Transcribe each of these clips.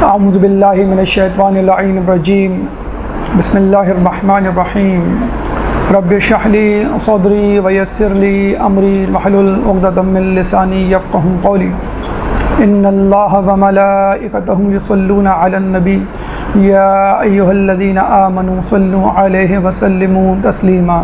اعوذ باللہ من الشیطان اللعین الرجیم بسم اللہ الرحمن الرحیم رب اشرح لی صدری ویسر لی امری واحلل عقدۃ من لسانی یفقہوا قولی ان اللہ وملائکتہ یصلون علی النبی یا ایھا الذین آمنوا صلوا علیہ وسلموا تسلیما۔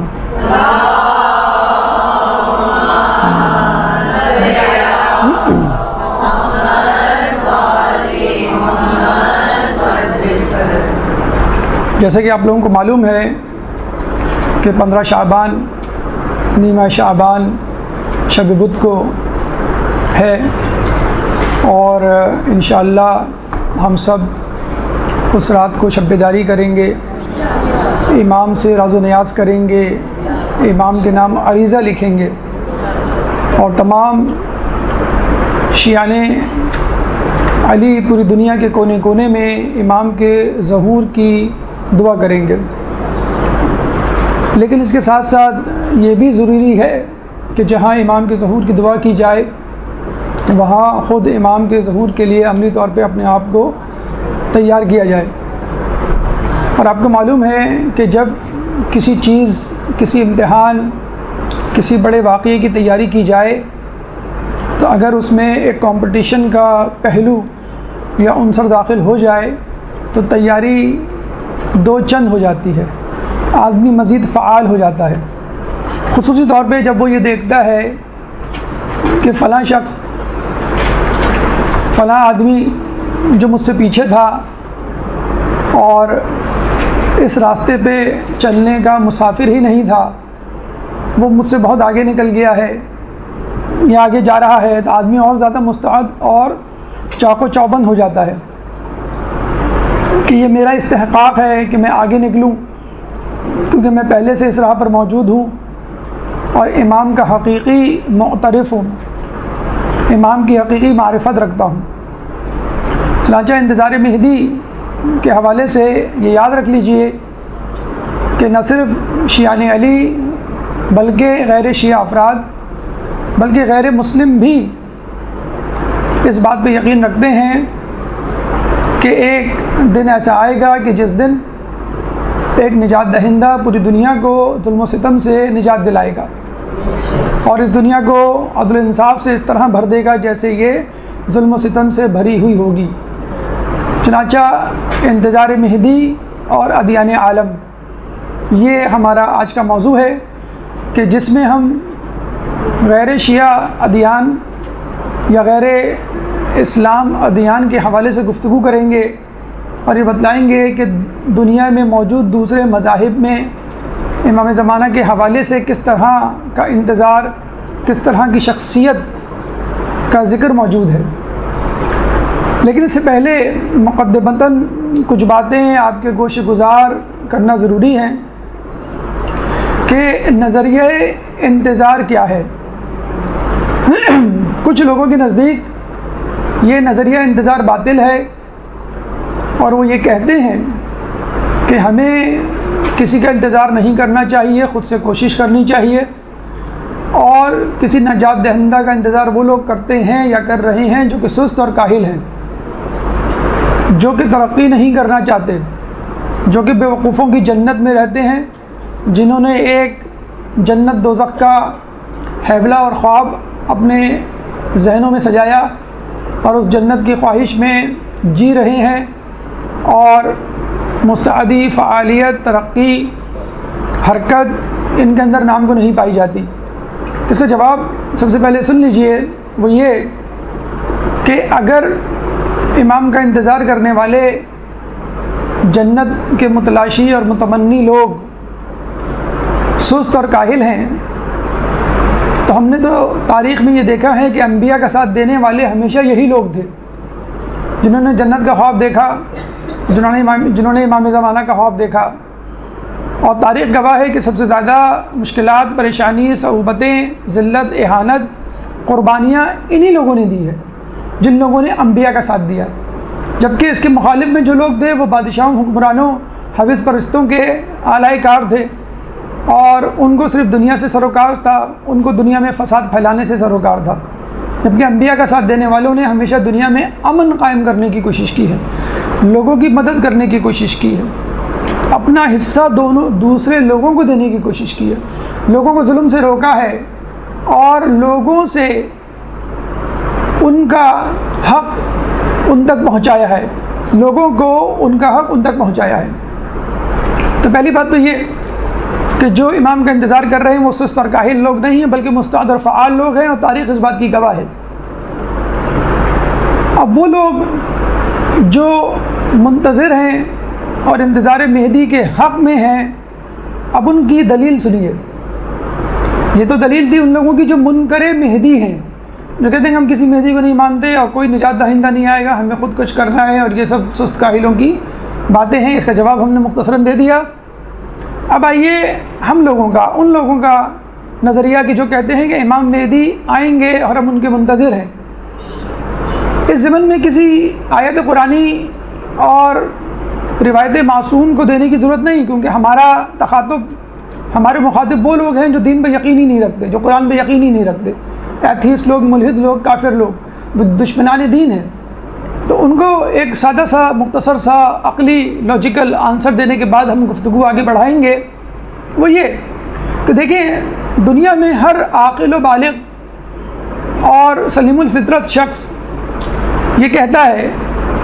جیسا کہ آپ لوگوں کو معلوم ہے کہ 15 شعبان نیمہ شعبان شب بدھ کو ہے، اور انشاءاللہ ہم سب اس رات کو شب بیداری کریں گے، امام سے راز و نیاز کریں گے، امام کے نام عریضہ لکھیں گے، اور تمام شیعان علی پوری دنیا کے کونے کونے میں امام کے ظہور کی دعا کریں گے۔ لیکن اس کے ساتھ ساتھ یہ بھی ضروری ہے کہ جہاں امام کے ظہور کی دعا کی جائے وہاں خود امام کے ظہور کے لیے عملی طور پہ اپنے آپ کو تیار کیا جائے۔ اور آپ کو معلوم ہے کہ جب کسی چیز، کسی امتحان، کسی بڑے واقعے کی تیاری کی جائے تو اگر اس میں ایک کمپٹیشن کا پہلو یا عنصر داخل ہو جائے تو تیاری دو چند ہو جاتی ہے، آدمی مزید فعال ہو جاتا ہے، خصوصی طور پہ جب وہ یہ دیکھتا ہے کہ فلاں شخص، فلاں آدمی جو مجھ سے پیچھے تھا اور اس راستے پہ چلنے کا مسافر ہی نہیں تھا، وہ مجھ سے بہت آگے نکل گیا ہے یا آگے جا رہا ہے، تو آدمی اور زیادہ مستعد اور چاق و چوبند ہو جاتا ہے کہ یہ میرا استحقاق ہے کہ میں آگے نکلوں، کیونکہ میں پہلے سے اس راہ پر موجود ہوں اور امام کا حقیقی معترف ہوں، امام کی حقیقی معرفت رکھتا ہوں۔ چنانچہ انتظار مہدی کے حوالے سے یہ یاد رکھ لیجئے کہ نہ صرف شیعان علی بلکہ غیر شیعہ افراد، بلکہ غیر مسلم بھی اس بات پہ یقین رکھتے ہیں کہ ایک دن ایسا آئے گا کہ جس دن ایک نجات دہندہ پوری دنیا کو ظلم و ستم سے نجات دلائے گا اور اس دنیا کو عدل و انصاف سے اس طرح بھر دے گا جیسے یہ ظلم و ستم سے بھری ہوئی ہوگی۔ چنانچہ انتظار مہدی اور ادیان عالم، یہ ہمارا آج کا موضوع ہے کہ جس میں ہم غیر شیعہ ادیان یا غیر اسلام ادیان کے حوالے سے گفتگو کریں گے اور یہ بتلائیں گے کہ دنیا میں موجود دوسرے مذاہب میں امام زمانہ کے حوالے سے کس طرح کا انتظار، کس طرح کی شخصیت کا ذکر موجود ہے۔ لیکن اس سے پہلے مقدمتاً کچھ باتیں آپ کے گوش گزار کرنا ضروری ہیں کہ نظریہ انتظار کیا ہے۔ کچھ لوگوں کے نزدیک یہ نظریہ انتظار باطل ہے اور وہ یہ کہتے ہیں کہ ہمیں کسی کا انتظار نہیں کرنا چاہیے، خود سے کوشش کرنی چاہیے، اور کسی نجات دہندہ کا انتظار وہ لوگ کرتے ہیں یا کر رہے ہیں جو کہ سست اور کاہل ہیں، جو کہ ترقی نہیں کرنا چاہتے، جو کہ بیوقوفوں کی جنت میں رہتے ہیں، جنہوں نے ایک جنت دوزخ کا حیبلہ اور خواب اپنے ذہنوں میں سجایا اور اس جنت کی خواہش میں جی رہے ہیں اور مستعدی، فعالیت، ترقی، حرکت ان کے اندر نام کو نہیں پائی جاتی۔ اس کا جواب سب سے پہلے سن لیجئے، وہ یہ کہ اگر امام کا انتظار کرنے والے جنت کے متلاشی اور متمنی لوگ سست اور کاہل ہیں تو ہم نے تو تاریخ میں یہ دیکھا ہے کہ انبیاء کا ساتھ دینے والے ہمیشہ یہی لوگ تھے جنہوں نے جنت کا خواب دیکھا، جنہوں نے امام زمانہ کا خواب دیکھا، اور تاریخ گواہ ہے کہ سب سے زیادہ مشکلات، پریشانی، صعوبتیں، ذلت، اہانت، قربانیاں انہی لوگوں نے دی ہے جن لوگوں نے انبیاء کا ساتھ دیا، جبکہ اس کے مخالف میں جو لوگ تھے وہ بادشاہوں، حکمرانوں، حوث پرستوں کے اعلی کار تھے اور ان کو صرف دنیا سے سروکار تھا، ان کو دنیا میں فساد پھیلانے سے سروکار تھا۔ جبکہ انبیاء کا ساتھ دینے والوں نے ہمیشہ دنیا میں امن قائم کرنے کی کوشش کی ہے، لوگوں کی مدد کرنے کی کوشش کی ہے، اپنا حصہ دوسرے لوگوں کو دینے کی کوشش کی ہے، لوگوں کو ظلم سے روکا ہے اور لوگوں سے ان کا حق ان تک پہنچایا ہے، لوگوں کو ان کا حق ان تک پہنچایا ہے۔ تو پہلی بات تو یہ کہ جو امام کا انتظار کر رہے ہیں وہ سست اور کاہل لوگ نہیں ہیں، بلکہ مستعد اور فعال لوگ ہیں، اور تاریخ اس بات کی گواہ ہے۔ اب وہ لوگ جو منتظر ہیں اور انتظار مہدی کے حق میں ہیں، اب ان کی دلیل سنیے۔ یہ تو دلیل تھی ان لوگوں کی جو منکر مہدی ہیں، جو کہتے ہیں کہ ہم کسی مہدی کو نہیں مانتے اور کوئی نجات دہندہ نہیں آئے گا، ہمیں خود کچھ کرنا ہے، اور یہ سب سست کاہلوں کی باتیں ہیں۔ اس کا جواب ہم نے مختصراً دے دیا۔ اب آئیے ان لوگوں کا نظریہ کہ جو کہتے ہیں کہ امام مہدی آئیں گے اور ہم ان کے منتظر ہیں۔ اس ضمن میں کسی آیت قرآنی اور روایت معصوم کو دینے کی ضرورت نہیں، کیونکہ ہمارے مخاطب وہ لوگ ہیں جو دین پہ یقین ہی نہیں رکھتے، جو قرآن پہ یقین ہی نہیں رکھتے، ایتھیسٹ لوگ، ملحد لوگ، کافر لوگ، دشمنان دین ہیں۔ تو ان کو ایک سادہ سا مختصر سا عقلی لاجیکل آنسر دینے کے بعد ہم گفتگو آگے بڑھائیں گے۔ وہ یہ کہ دیکھیں، دنیا میں ہر عاقل و بالغ اور سلیم الفطرت شخص یہ کہتا ہے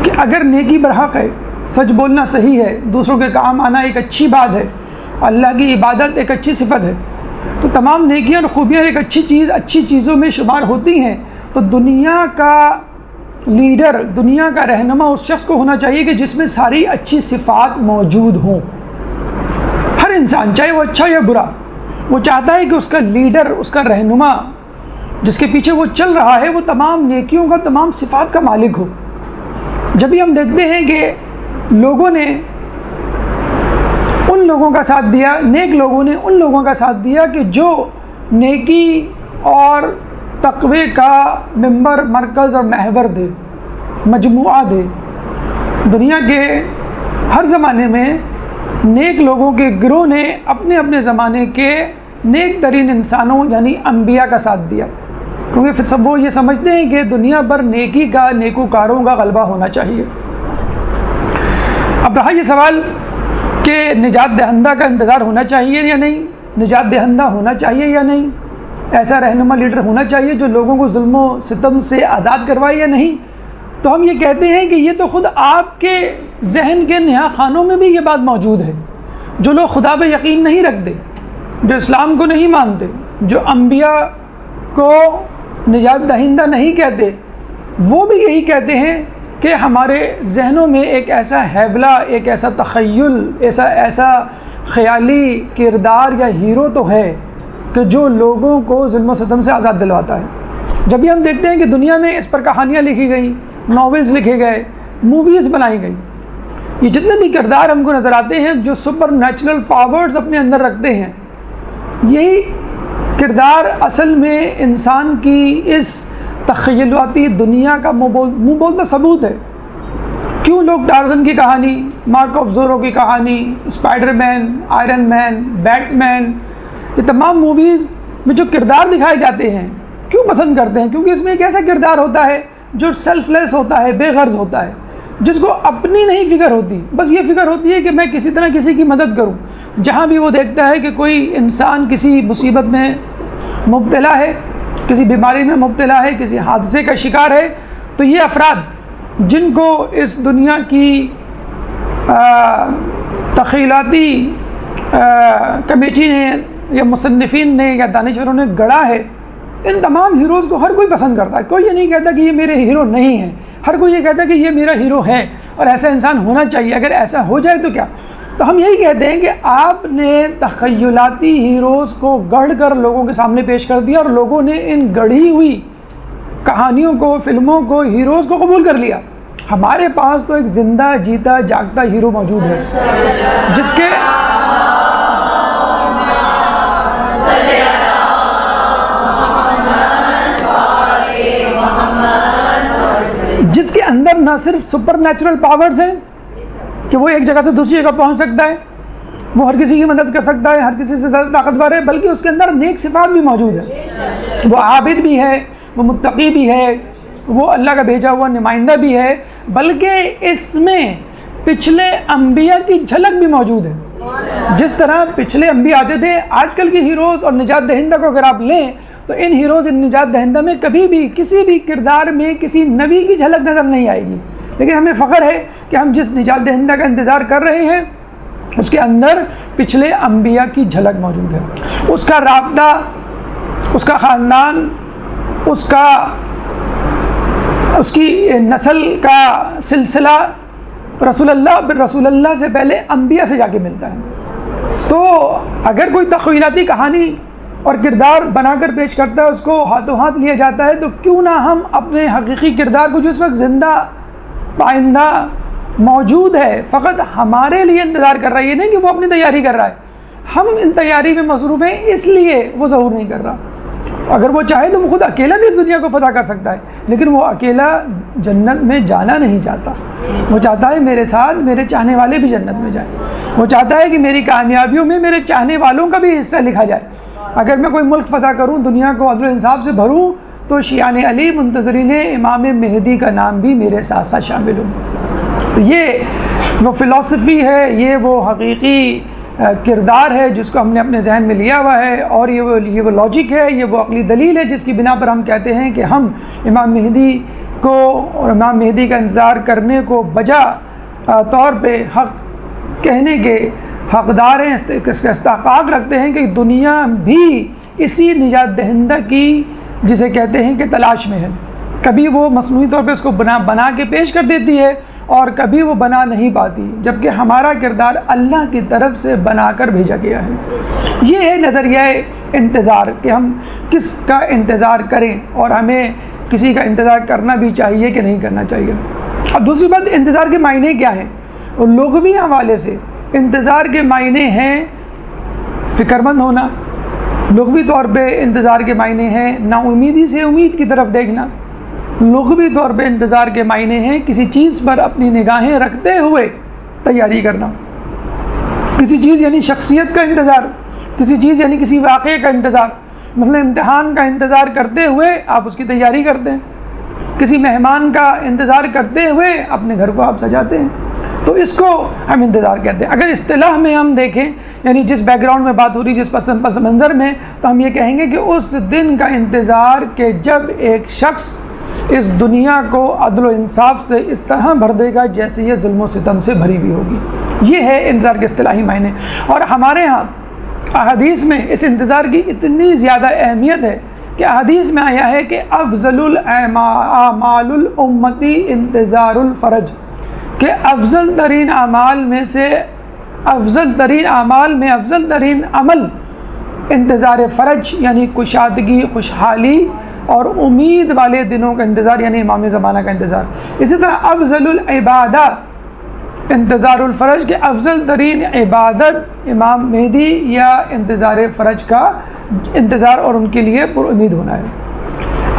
کہ اگر نیکی برحق ہے، سچ بولنا صحیح ہے، دوسروں کے کام آنا ایک اچھی بات ہے، اللہ کی عبادت ایک اچھی صفت ہے، تو تمام نیکیاں اور خوبیاں ایک اچھی چیزوں میں شمار ہوتی ہیں، تو دنیا کا لیڈر، دنیا کا رہنما اس شخص کو ہونا چاہیے کہ جس میں ساری اچھی صفات موجود ہوں۔ ہر انسان، چاہے وہ اچھا یا برا، وہ چاہتا ہے کہ اس کا لیڈر، اس کا رہنما جس کے پیچھے وہ چل رہا ہے، وہ تمام نیکیوں کا، تمام صفات کا مالک ہو۔ جب بھی ہم دیکھتے ہیں کہ لوگوں نے ان لوگوں کا ساتھ دیا، نیک لوگوں نے ان لوگوں کا ساتھ دیا کہ جو نیکی اور تقوی کا ممبر، مرکز اور محور دے، مجموعہ دے۔ دنیا کے ہر زمانے میں نیک لوگوں کے گروہ نے اپنے اپنے زمانے کے نیک ترین انسانوں یعنی انبیاء کا ساتھ دیا، کیونکہ پھر سب وہ یہ سمجھتے ہیں کہ دنیا پر نیکی کا، نیکوکاروں کا غلبہ ہونا چاہیے۔ اب رہا یہ سوال کہ نجات دہندہ کا انتظار ہونا چاہیے یا نہیں، نجات دہندہ ہونا چاہیے یا نہیں، ایسا رہنما لیڈر ہونا چاہیے جو لوگوں کو ظلم و ستم سے آزاد کروائے یا نہیں، تو ہم یہ کہتے ہیں کہ یہ تو خود آپ کے ذہن کے نہا خانوں میں بھی یہ بات موجود ہے۔ جو لوگ خدا پہ یقین نہیں رکھتے، جو اسلام کو نہیں مانتے، جو انبیاء کو نجات دہندہ نہیں کہتے، وہ بھی یہی کہتے ہیں کہ ہمارے ذہنوں میں ایک ایسا حیبلہ، ایک ایسا تخیل، ایسا خیالی کردار یا ہیرو تو ہے کہ جو لوگوں کو ظلم و ستم سے آزاد دلواتا ہے۔ جب بھی ہم دیکھتے ہیں کہ دنیا میں اس پر کہانیاں لکھی گئیں، ناولز لکھے گئے، موویز بنائی گئی، یہ جتنے بھی کردار ہم کو نظر آتے ہیں جو سپر نیچرل پاورز اپنے اندر رکھتے ہیں، یہی کردار اصل میں انسان کی اس تخیلاتی دنیا کا منہ بولتا ثبوت ہے۔ کیوں لوگ ٹارزن کی کہانی، مارک آف زورو کی کہانی، اسپائڈر مین، آئرن مین، بیٹ مین، یہ تمام موویز میں جو کردار دکھائے جاتے ہیں کیوں پسند کرتے ہیں؟ کیونکہ اس میں ایک ایسا کردار ہوتا ہے جو سیلف لیس ہوتا ہے، بے غرض ہوتا ہے، جس کو اپنی نہیں فکر ہوتی، بس یہ فکر ہوتی ہے کہ میں کسی طرح کسی کی مدد کروں۔ جہاں بھی وہ دیکھتا ہے کہ کوئی انسان کسی مصیبت میں مبتلا ہے، کسی بیماری میں مبتلا ہے، کسی حادثے کا شکار ہے، تو یہ افراد جن کو اس دنیا کی تخیلاتی کمیٹی نے یا مصنفین نے یا دانشوروں نے گڑھا ہے، ان تمام ہیروز کو ہر کوئی پسند کرتا ہے۔ کوئی یہ نہیں کہتا کہ یہ میرے ہیرو نہیں ہیں، ہر کوئی یہ کہتا ہے کہ یہ میرا ہیرو ہے اور ایسا انسان ہونا چاہیے۔ اگر ایسا ہو جائے تو کیا؟ تو ہم یہی کہتے ہیں کہ آپ نے تخیلاتی ہیروز کو گڑھ کر لوگوں کے سامنے پیش کر دیا، اور لوگوں نے ان گڑھی ہوئی کہانیوں کو، فلموں کو، ہیروز کو قبول کر لیا۔ ہمارے پاس تو ایک زندہ جیتا جاگتا ہیرو موجود ہے جس کے اندر نہ صرف سپر نیچرل پاورز ہیں کہ وہ ایک جگہ سے دوسری جگہ پہنچ سکتا ہے، وہ ہر کسی کی مدد کر سکتا ہے، ہر کسی سے زیادہ طاقتور ہے، بلکہ اس کے اندر نیک صفات بھی موجود ہے۔ وہ عابد بھی ہے، وہ متقی بھی ہے، وہ اللہ کا بھیجا ہوا نمائندہ بھی ہے، بلکہ اس میں پچھلے انبیاء کی جھلک بھی موجود ہے۔ جس طرح پچھلے انبیاء آتے تھے، آج کل کے ہیروز اور نجات دہندہ کو اگر آپ لیں تو ان ہیروز ان نجات دہندہ میں کبھی بھی کسی بھی کردار میں کسی نبی کی جھلک نظر نہیں آئے گی، لیکن ہمیں فخر ہے کہ ہم جس نجات دہندہ کا انتظار کر رہے ہیں اس کے اندر پچھلے انبیاء کی جھلک موجود ہے، اس کا رابطہ، اس کا خاندان، اس کی نسل کا سلسلہ رسول اللہ سے پہلے انبیاء سے جا کے ملتا ہے۔ تو اگر کوئی تخیلاتی کہانی اور کردار بنا کر پیش کرتا ہے، اس کو ہاتھوں ہاتھ لیا جاتا ہے، تو کیوں نہ ہم اپنے حقیقی کردار کو جو اس وقت زندہ پائندہ موجود ہے، فقط ہمارے لیے انتظار کر رہا ہے، یہ نہیں کہ وہ اپنی تیاری کر رہا ہے، ہم ان تیاری میں مصروف ہیں، اس لیے وہ ظہور نہیں کر رہا۔ اگر وہ چاہے تو وہ خود اکیلا بھی اس دنیا کو فتح کر سکتا ہے، لیکن وہ اکیلا جنت میں جانا نہیں چاہتا، وہ چاہتا ہے میرے ساتھ میرے چاہنے والے بھی جنت میں جائیں، وہ چاہتا ہے کہ میری کامیابیوں میں میرے چاہنے والوں کا بھی حصہ لکھا جائے۔ اگر میں کوئی ملک فتح کروں، دنیا کو عدل و انصاف سے بھروں، تو شیعان علی منتظرین امام مہدی کا نام بھی میرے ساتھ ساتھ شامل ہوں۔ یہ وہ فلسفی ہے، یہ وہ حقیقی کردار ہے جس کو ہم نے اپنے ذہن میں لیا ہوا ہے، اور یہ وہ لاجک ہے، یہ وہ عقلی دلیل ہے جس کی بنا پر ہم کہتے ہیں کہ ہم امام مہدی کو اور امام مہدی کا انتظار کرنے کو بجا طور پہ حق کہنے کے حقدار ہیں، اس کا استحقاق رکھتے ہیں کہ دنیا بھی اسی نجات دہندہ کی جسے کہتے ہیں کہ تلاش میں ہے۔ کبھی وہ مصنوعی طور پہ اس کو بنا کے پیش کر دیتی ہے، اور کبھی وہ بنا نہیں پاتی، جبکہ ہمارا کردار اللہ کی طرف سے بنا کر بھیجا گیا ہے۔ یہ ہے نظریہ انتظار کہ ہم کس کا انتظار کریں، اور ہمیں کسی کا انتظار کرنا بھی چاہیے کہ نہیں کرنا چاہیے۔ اب دوسری بات، انتظار کے معنی کیا ہیں؟ اور لغوی حوالے سے انتظار کے معنی ہیں فکر مند ہونا، لغوی طور پہ انتظار کے معنی ہیں نا امیدی سے امید کی طرف دیکھنا، لغوی طور پہ انتظار کے معنی ہیں کسی چیز پر اپنی نگاہیں رکھتے ہوئے تیاری کرنا، کسی چیز یعنی شخصیت کا انتظار، کسی چیز یعنی کسی واقعے کا انتظار، مثلا امتحان کا انتظار کرتے ہوئے آپ اس کی تیاری کرتے ہیں، کسی مہمان کا انتظار کرتے ہوئے اپنے گھر کو آپ سجاتے ہیں، تو اس کو ہم انتظار کہتے ہیں۔ اگر اصطلاح میں ہم دیکھیں، یعنی جس بیک گراؤنڈ میں بات ہو رہی، جس پس منظر میں، تو ہم یہ کہیں گے کہ اس دن کا انتظار کہ جب ایک شخص اس دنیا کو عدل و انصاف سے اس طرح بھر دے گا جیسے یہ ظلم و ستم سے بھری ہوئی ہوگی۔ یہ ہے انتظار کے اصطلاحی معنی، اور ہمارے ہاں احادیث میں اس انتظار کی اتنی زیادہ اہمیت ہے کہ احادیث میں آیا ہے کہ افضل الاعمال الامتی انتظار الفرج، کہ افضل ترین اعمال میں سے افضل ترین اعمال میں افضل ترین عمل انتظار فرج، یعنی کشادگی، خوشحالی اور امید والے دنوں کا انتظار، یعنی امام زمانہ کا انتظار۔ اسی طرح افضل العبادہ انتظار الفرج، کہ افضل ترین عبادت امام مہدی یا انتظار فرج کا انتظار اور ان کے لیے پر امید ہونا ہے۔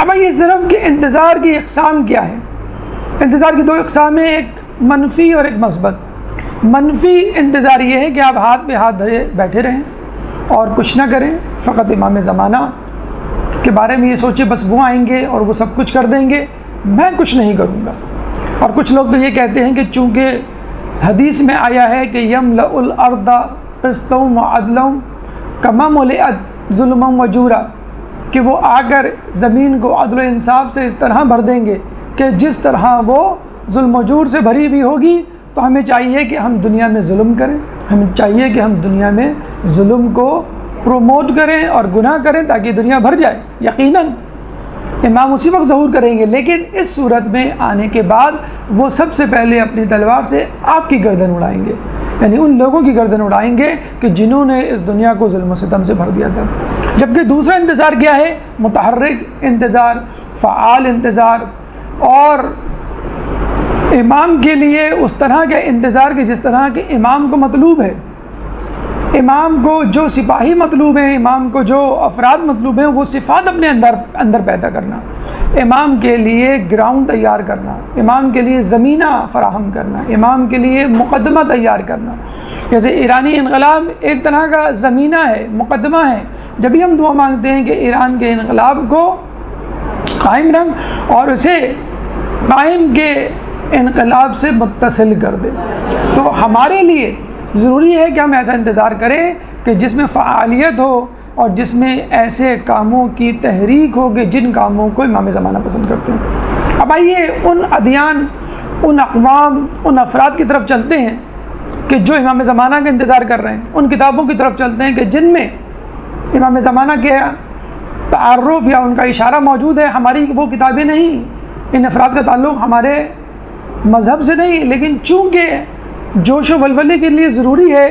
اب یہ صرف کہ انتظار کی اقسام کیا ہے؟ انتظار کی دو اقسام ہیں، ایک منفی اور ایک مثبت۔ منفی انتظار یہ ہے کہ آپ ہاتھ پہ ہاتھ دھرے بیٹھے رہیں اور کچھ نہ کریں، فقط امام زمانہ کے بارے میں یہ سوچے بس وہ آئیں گے اور وہ سب کچھ کر دیں گے، میں کچھ نہیں کروں گا۔ اور کچھ لوگ تو یہ کہتے ہیں کہ چونکہ حدیث میں آیا ہے کہ یملأ الارض قسطا وعدلا کما ملئت ظلما وجورا، کہ وہ آ کر زمین کو عدل و انصاف سے اس طرح بھر دیں گے کہ جس طرح وہ ظلم و جور سے بھری ہوئی ہوگی۔ تو ہمیں چاہیے کہ ہم دنیا میں ظلم کریں، ہمیں چاہیے کہ ہم دنیا میں ظلم کو پروموٹ کریں اور گناہ کریں تاکہ دنیا بھر جائے۔ یقیناً امام اسی وقت ظہور کریں گے، لیکن اس صورت میں آنے کے بعد وہ سب سے پہلے اپنی تلوار سے آپ کی گردن اڑائیں گے، یعنی ان لوگوں کی گردن اڑائیں گے کہ جنہوں نے اس دنیا کو ظلم و ستم سے بھر دیا تھا۔ جبکہ دوسرا انتظار کیا ہے؟ متحرک انتظار، فعال انتظار، اور امام کے لیے اس طرح کے انتظار کہ جس طرح کے امام کو مطلوب ہے، امام کو جو سپاہی مطلوب ہیں، امام کو جو افراد مطلوب ہیں، وہ صفات اپنے اندر پیدا کرنا، امام کے لیے گراؤنڈ تیار کرنا، امام کے لیے زمینہ فراہم کرنا، امام کے لیے مقدمہ تیار کرنا۔ جیسے ایرانی انقلاب ایک طرح کا زمینہ ہے، مقدمہ ہے۔ جب بھی ہم دعا مانگتے ہیں کہ ایران کے انقلاب کو قائم رنگ اور اسے قائم کے انقلاب سے متصل کر دے۔ تو ہمارے لیے ضروری ہے کہ ہم ایسا انتظار کریں کہ جس میں فعالیت ہو اور جس میں ایسے کاموں کی تحریک ہو کہ جن کاموں کو امام زمانہ پسند کرتے ہیں۔ اب آئیے ان ادیان، ان اقوام، ان افراد کی طرف چلتے ہیں کہ جو امام زمانہ کا انتظار کر رہے ہیں، ان کتابوں کی طرف چلتے ہیں کہ جن میں امام زمانہ کے تعارف یا ان کا اشارہ موجود ہے۔ ہماری وہ کتابیں نہیں، ان افراد کا تعلق ہمارے مذہب سے نہیں، لیکن چونکہ جوش و ولولے کے لیے ضروری ہے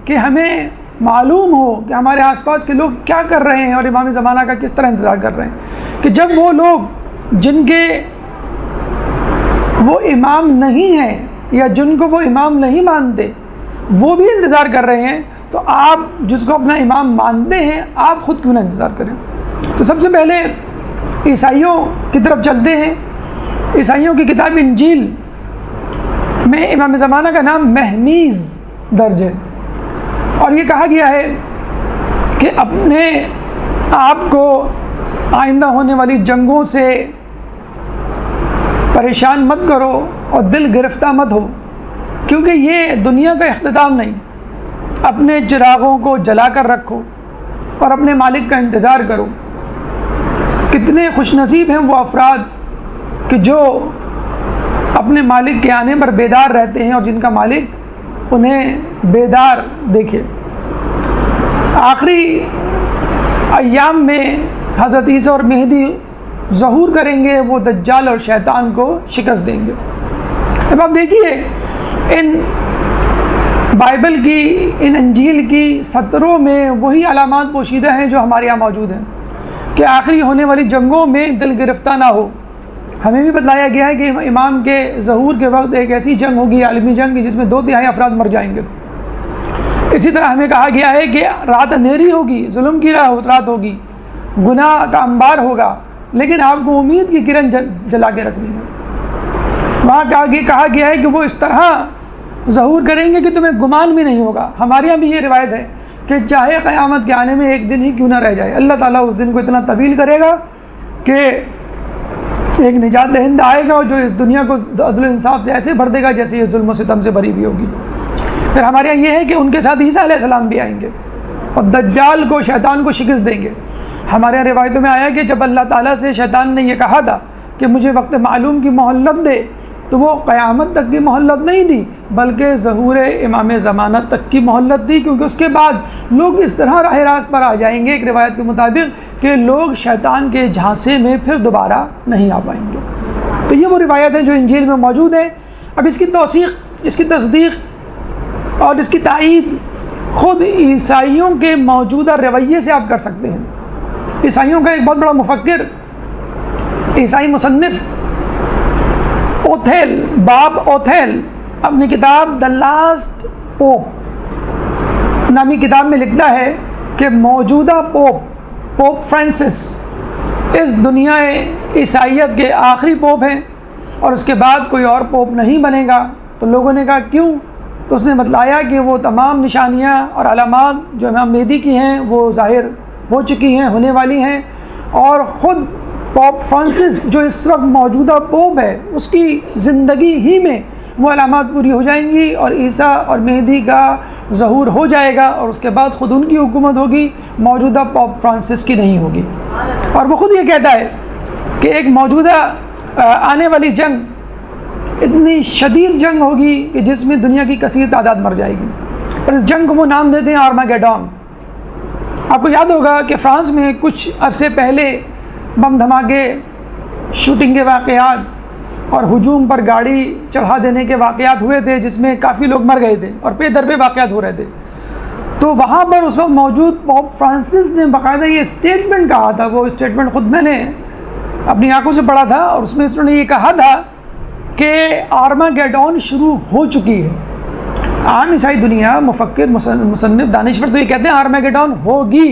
کہ ہمیں معلوم ہو کہ ہمارے آس پاس کے لوگ کیا کر رہے ہیں اور امام زمانہ کا کس طرح انتظار کر رہے ہیں، کہ جب وہ لوگ جن کے وہ امام نہیں ہیں یا جن کو وہ امام نہیں مانتے وہ بھی انتظار کر رہے ہیں، تو آپ جس کو اپنا امام مانتے ہیں آپ خود کیوں نہ انتظار کریں۔ تو سب سے پہلے عیسائیوں کی طرف چلتے ہیں۔ عیسائیوں کی کتاب انجیل میں امام زمانہ کا نام مہمیز درج ہے، اور یہ کہا گیا ہے کہ اپنے آپ کو آئندہ ہونے والی جنگوں سے پریشان مت کرو اور دل گرفتہ مت ہو، کیونکہ یہ دنیا کا اختتام نہیں۔ اپنے چراغوں کو جلا کر رکھو اور اپنے مالک کا انتظار کرو۔ کتنے خوش نصیب ہیں وہ افراد کہ جو اپنے مالک کے آنے پر بیدار رہتے ہیں اور جن کا مالک انہیں بیدار دیکھے۔ آخری ایام میں حضرت عیسیٰ اور مہدی ظہور کریں گے، وہ دجال اور شیطان کو شکست دیں گے۔ اب آپ دیکھیے ان بائبل کی، ان انجیل کی سطروں میں وہی علامات پوشیدہ ہیں جو ہمارے یہاں موجود ہیں کہ آخری ہونے والی جنگوں میں دل گرفتہ نہ ہو۔ ہمیں بھی بتلایا گیا ہے کہ امام کے ظہور کے وقت ایک ایسی جنگ ہوگی، عالمی جنگ کی، جس میں 2/3 افراد مر جائیں گے۔ اسی طرح ہمیں کہا گیا ہے کہ رات اندھیری ہوگی، ظلم کی رات ہوگی، گناہ کا انبار ہوگا، لیکن آپ کو امید کی کرن جلا کے رکھنی ہے۔ وہاں کہا گیا ہے کہ وہ اس طرح ظہور کریں گے کہ تمہیں گمان بھی نہیں ہوگا۔ ہمارے یہاں بھی یہ روایت ہے کہ چاہے قیامت کے آنے میں ایک دن ہی کیوں نہ رہ جائے، اللہ تعالیٰ اس دن کو اتنا طویل کرے گا کہ ایک نجات دہندہ آئے گا اور جو اس دنیا کو عدل و انصاف سے ایسے بھر دے گا جیسے یہ ظلم و ستم سے بھری بھی ہوگی۔ پھر ہمارے یہاں یہ ہے کہ ان کے ساتھ عیسیٰ علیہ السلام بھی آئیں گے اور دجال کو، شیطان کو شکست دیں گے۔ ہمارے یہاں روایتوں میں آیا کہ جب اللہ تعالیٰ سے شیطان نے یہ کہا تھا کہ مجھے وقت معلوم کی مہلت دے، تو وہ قیامت تک کی مہلت نہیں دی بلکہ ظہور امام زمانہ تک کی مہلت دی، کیونکہ اس کے بعد لوگ اس طرح راہ راست پر آ جائیں گے ایک روایت کے مطابق کہ لوگ شیطان کے جھانسے میں پھر دوبارہ نہیں آ پائیں گے۔ تو یہ وہ روایت ہیں جو انجیل میں موجود ہیں۔ اب اس کی توثیق، اس کی تصدیق اور اس کی تائید خود عیسائیوں کے موجودہ رویے سے آپ کر سکتے ہیں۔ عیسائیوں کا ایک بہت بڑا مفکر، عیسائی مصنف اوتھیل، باب اوتھیل، اپنی کتاب دا لاسٹ پوپ نامی کتاب میں لکھتا ہے کہ موجودہ پوپ فرانسس اس دنیا عیسائیت کے آخری پوپ ہیں اور اس کے بعد کوئی اور پوپ نہیں بنے گا۔ تو لوگوں نے کہا کیوں؟ تو اس نے بتلایا کہ وہ تمام نشانیاں اور علامات جو امام مہدی کی ہیں وہ ظاہر ہو چکی ہیں، ہونے والی ہیں، اور خود پوپ فرانسس جو اس وقت موجودہ پوپ ہے اس کی زندگی ہی میں وہ علامات پوری ہو جائیں گی اور عیسیٰ اور مہدی کا ظہور ہو جائے گا، اور اس کے بعد خود ان کی حکومت ہوگی، موجودہ پوپ فرانسس کی نہیں ہوگی۔ اور وہ خود یہ کہتا ہے کہ ایک موجودہ آنے والی جنگ اتنی شدید جنگ ہوگی کہ جس میں دنیا کی کثیر تعداد مر جائے گی، اور اس جنگ کو وہ نام دیتے ہیں آرماگیڈون۔ آپ کو یاد ہوگا کہ فرانس میں کچھ عرصے پہلے بم دھماکے، شوٹنگ کے واقعات اور ہجوم پر گاڑی چڑھا دینے کے واقعات ہوئے تھے جس میں کافی لوگ مر گئے تھے اور پے در پہ واقعات ہو رہے تھے۔ تو وہاں پر اس وقت موجود پوپ فرانسس نے باقاعدہ یہ اسٹیٹمنٹ کہا تھا، وہ اسٹیٹمنٹ خود میں نے اپنی آنکھوں سے پڑھا تھا، اور اس میں انہوں نے یہ کہا تھا کہ آرماگیڈون شروع ہو چکی ہے۔ عام عیسائی دنیا، مفکر، مصنف، دانشور تو یہ کہتے ہیں آرماگیڈون ہوگی،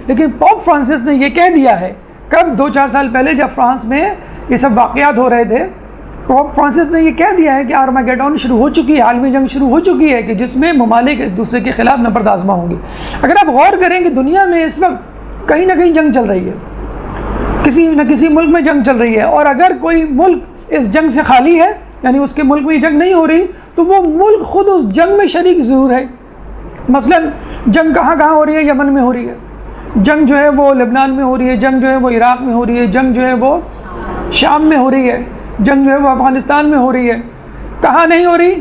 لیکن پوپ فرانسس نے یہ کہہ دیا ہے کب 2-4 سال پہلے جب فرانس میں یہ سب واقعات ہو رہے تھے، پوپ فرانسس نے یہ کہہ دیا ہے کہ آرماگیڈون شروع ہو چکی ہے، عالمی جنگ شروع ہو چکی ہے کہ جس میں ممالک ایک دوسرے کے خلاف نبرد آزما ہوں گے۔ اگر آپ غور کریں کہ دنیا میں اس وقت کہیں نہ کہیں جنگ چل رہی ہے، کسی نہ کسی ملک میں جنگ چل رہی ہے، اور اگر کوئی ملک اس جنگ سے خالی ہے، یعنی اس کے ملک میں یہ جنگ نہیں ہو رہی، تو وہ ملک خود اس جنگ میں شریک ضرور ہے۔ مثلا جنگ کہاں ہو رہی ہے؟ یمن میں ہو رہی ہے، جنگ جو ہے وہ لبنان میں ہو رہی ہے، جنگ جو ہے وہ عراق میں ہو رہی ہے، جنگ جو ہے وہ شام میں ہو رہی ہے، جنگ جو ہے وہ افغانستان میں ہو رہی ہے۔ کہاں نہیں ہو رہی؟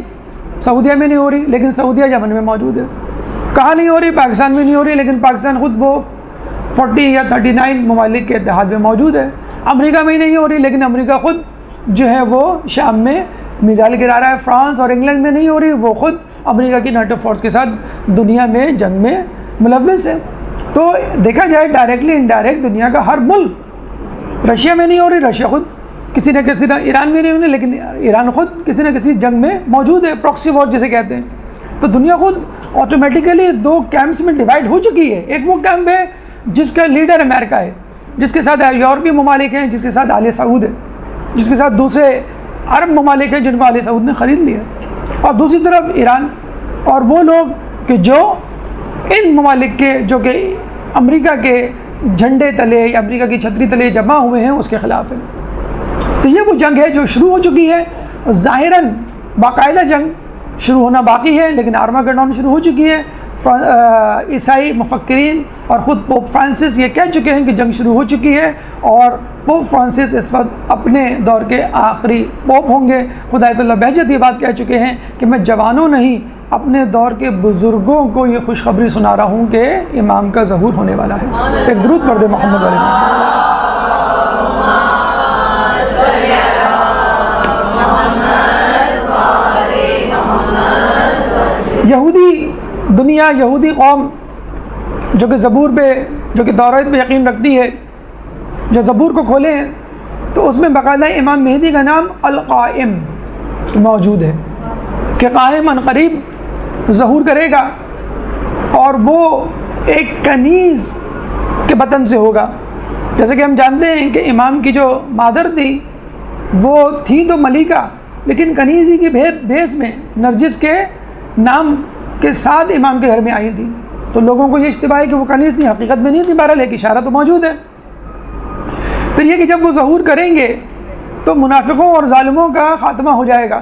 سعودیہ میں نہیں ہو رہی، لیکن سعودیہ یمن میں موجود ہے۔ کہاں نہیں ہو رہی؟ پاکستان میں نہیں ہو رہی، لیکن پاکستان خود وہ 40 یا 39 ممالک کے اتحاد میں موجود ہے۔ امریکہ میں نہیں ہو رہی، لیکن امریکہ خود جو ہے وہ شام میں میزائل گرا رہا ہے۔ فرانس اور انگلینڈ میں نہیں ہو رہی، وہ خود امریکہ کی نیٹو فورس کے ساتھ دنیا میں جنگ میں ملوث ہے۔ تو دیکھا جائے ڈائریکٹلی انڈائریکٹ دنیا کا ہر ملک، رشیا میں نہیں ہو رہی، رشیا خود کسی نہ کسی، ایران میں نہیں ہو رہی، لیکن ایران خود کسی نہ کسی جنگ میں موجود ہے، پراکسی وار جسے کہتے ہیں۔ تو دنیا خود آٹومیٹیکلی دو کیمپس میں ڈیوائڈ ہو چکی ہے۔ ایک وہ کیمپ ہے جس کا لیڈر امریکہ ہے، جس کے ساتھ یورپی ممالک ہیں، جس کے ساتھ آل سعود ہے، جس کے ساتھ دوسرے عرب ممالک ہیں جن کو آل سعود نے خرید لیا، اور دوسری طرف ایران اور وہ لوگ کہ جو ان ممالک کے، جو کہ امریکہ کے جھنڈے تلے یا امریکہ کی چھتری تلے جمع ہوئے ہیں، اس کے خلاف ہے۔ تو یہ وہ جنگ ہے جو شروع ہو چکی ہے، ظاہراً باقاعدہ جنگ شروع ہونا باقی ہے، لیکن آرماگیڈون شروع ہو چکی ہے۔ عیسائی مفکرین اور خود پوپ فرانسس یہ کہہ چکے ہیں کہ جنگ شروع ہو چکی ہے، اور پوپ فرانسس اس وقت اپنے دور کے آخری پوپ ہوں گے۔ خدا آیت اللہ بہجت یہ بات کہہ چکے ہیں کہ میں جوانوں نہیں، اپنے دور کے بزرگوں کو یہ خوشخبری سنا رہا ہوں کہ امام کا ظہور ہونے والا ہے۔ ایک درود پڑھ دے محمد علیہ وسلم۔ یہودی دنیا، یہودی قوم جو کہ زبور پہ، جو کہ توریت پہ یقین رکھتی ہے، جو زبور کو کھولے ہیں تو اس میں باقاعدہ امام مہدی کا نام القائم موجود ہے کہ قائم عنقریب ظہور کرے گا، اور وہ ایک کنیز کے بطن سے ہوگا۔ جیسے کہ ہم جانتے ہیں کہ امام کی جو مادر تھی وہ تھی تو ملیکہ، لیکن کنیزی کی بھیس میں نرجس کے نام کے ساتھ امام کے گھر میں آئی تھی، تو لوگوں کو یہ اشتباہ ہے کہ وہ کنیز تھی، حقیقت میں نہیں تھی، بہرحال ایک اشارہ تو موجود ہے۔ پھر یہ کہ جب وہ ظہور کریں گے تو منافقوں اور ظالموں کا خاتمہ ہو جائے گا،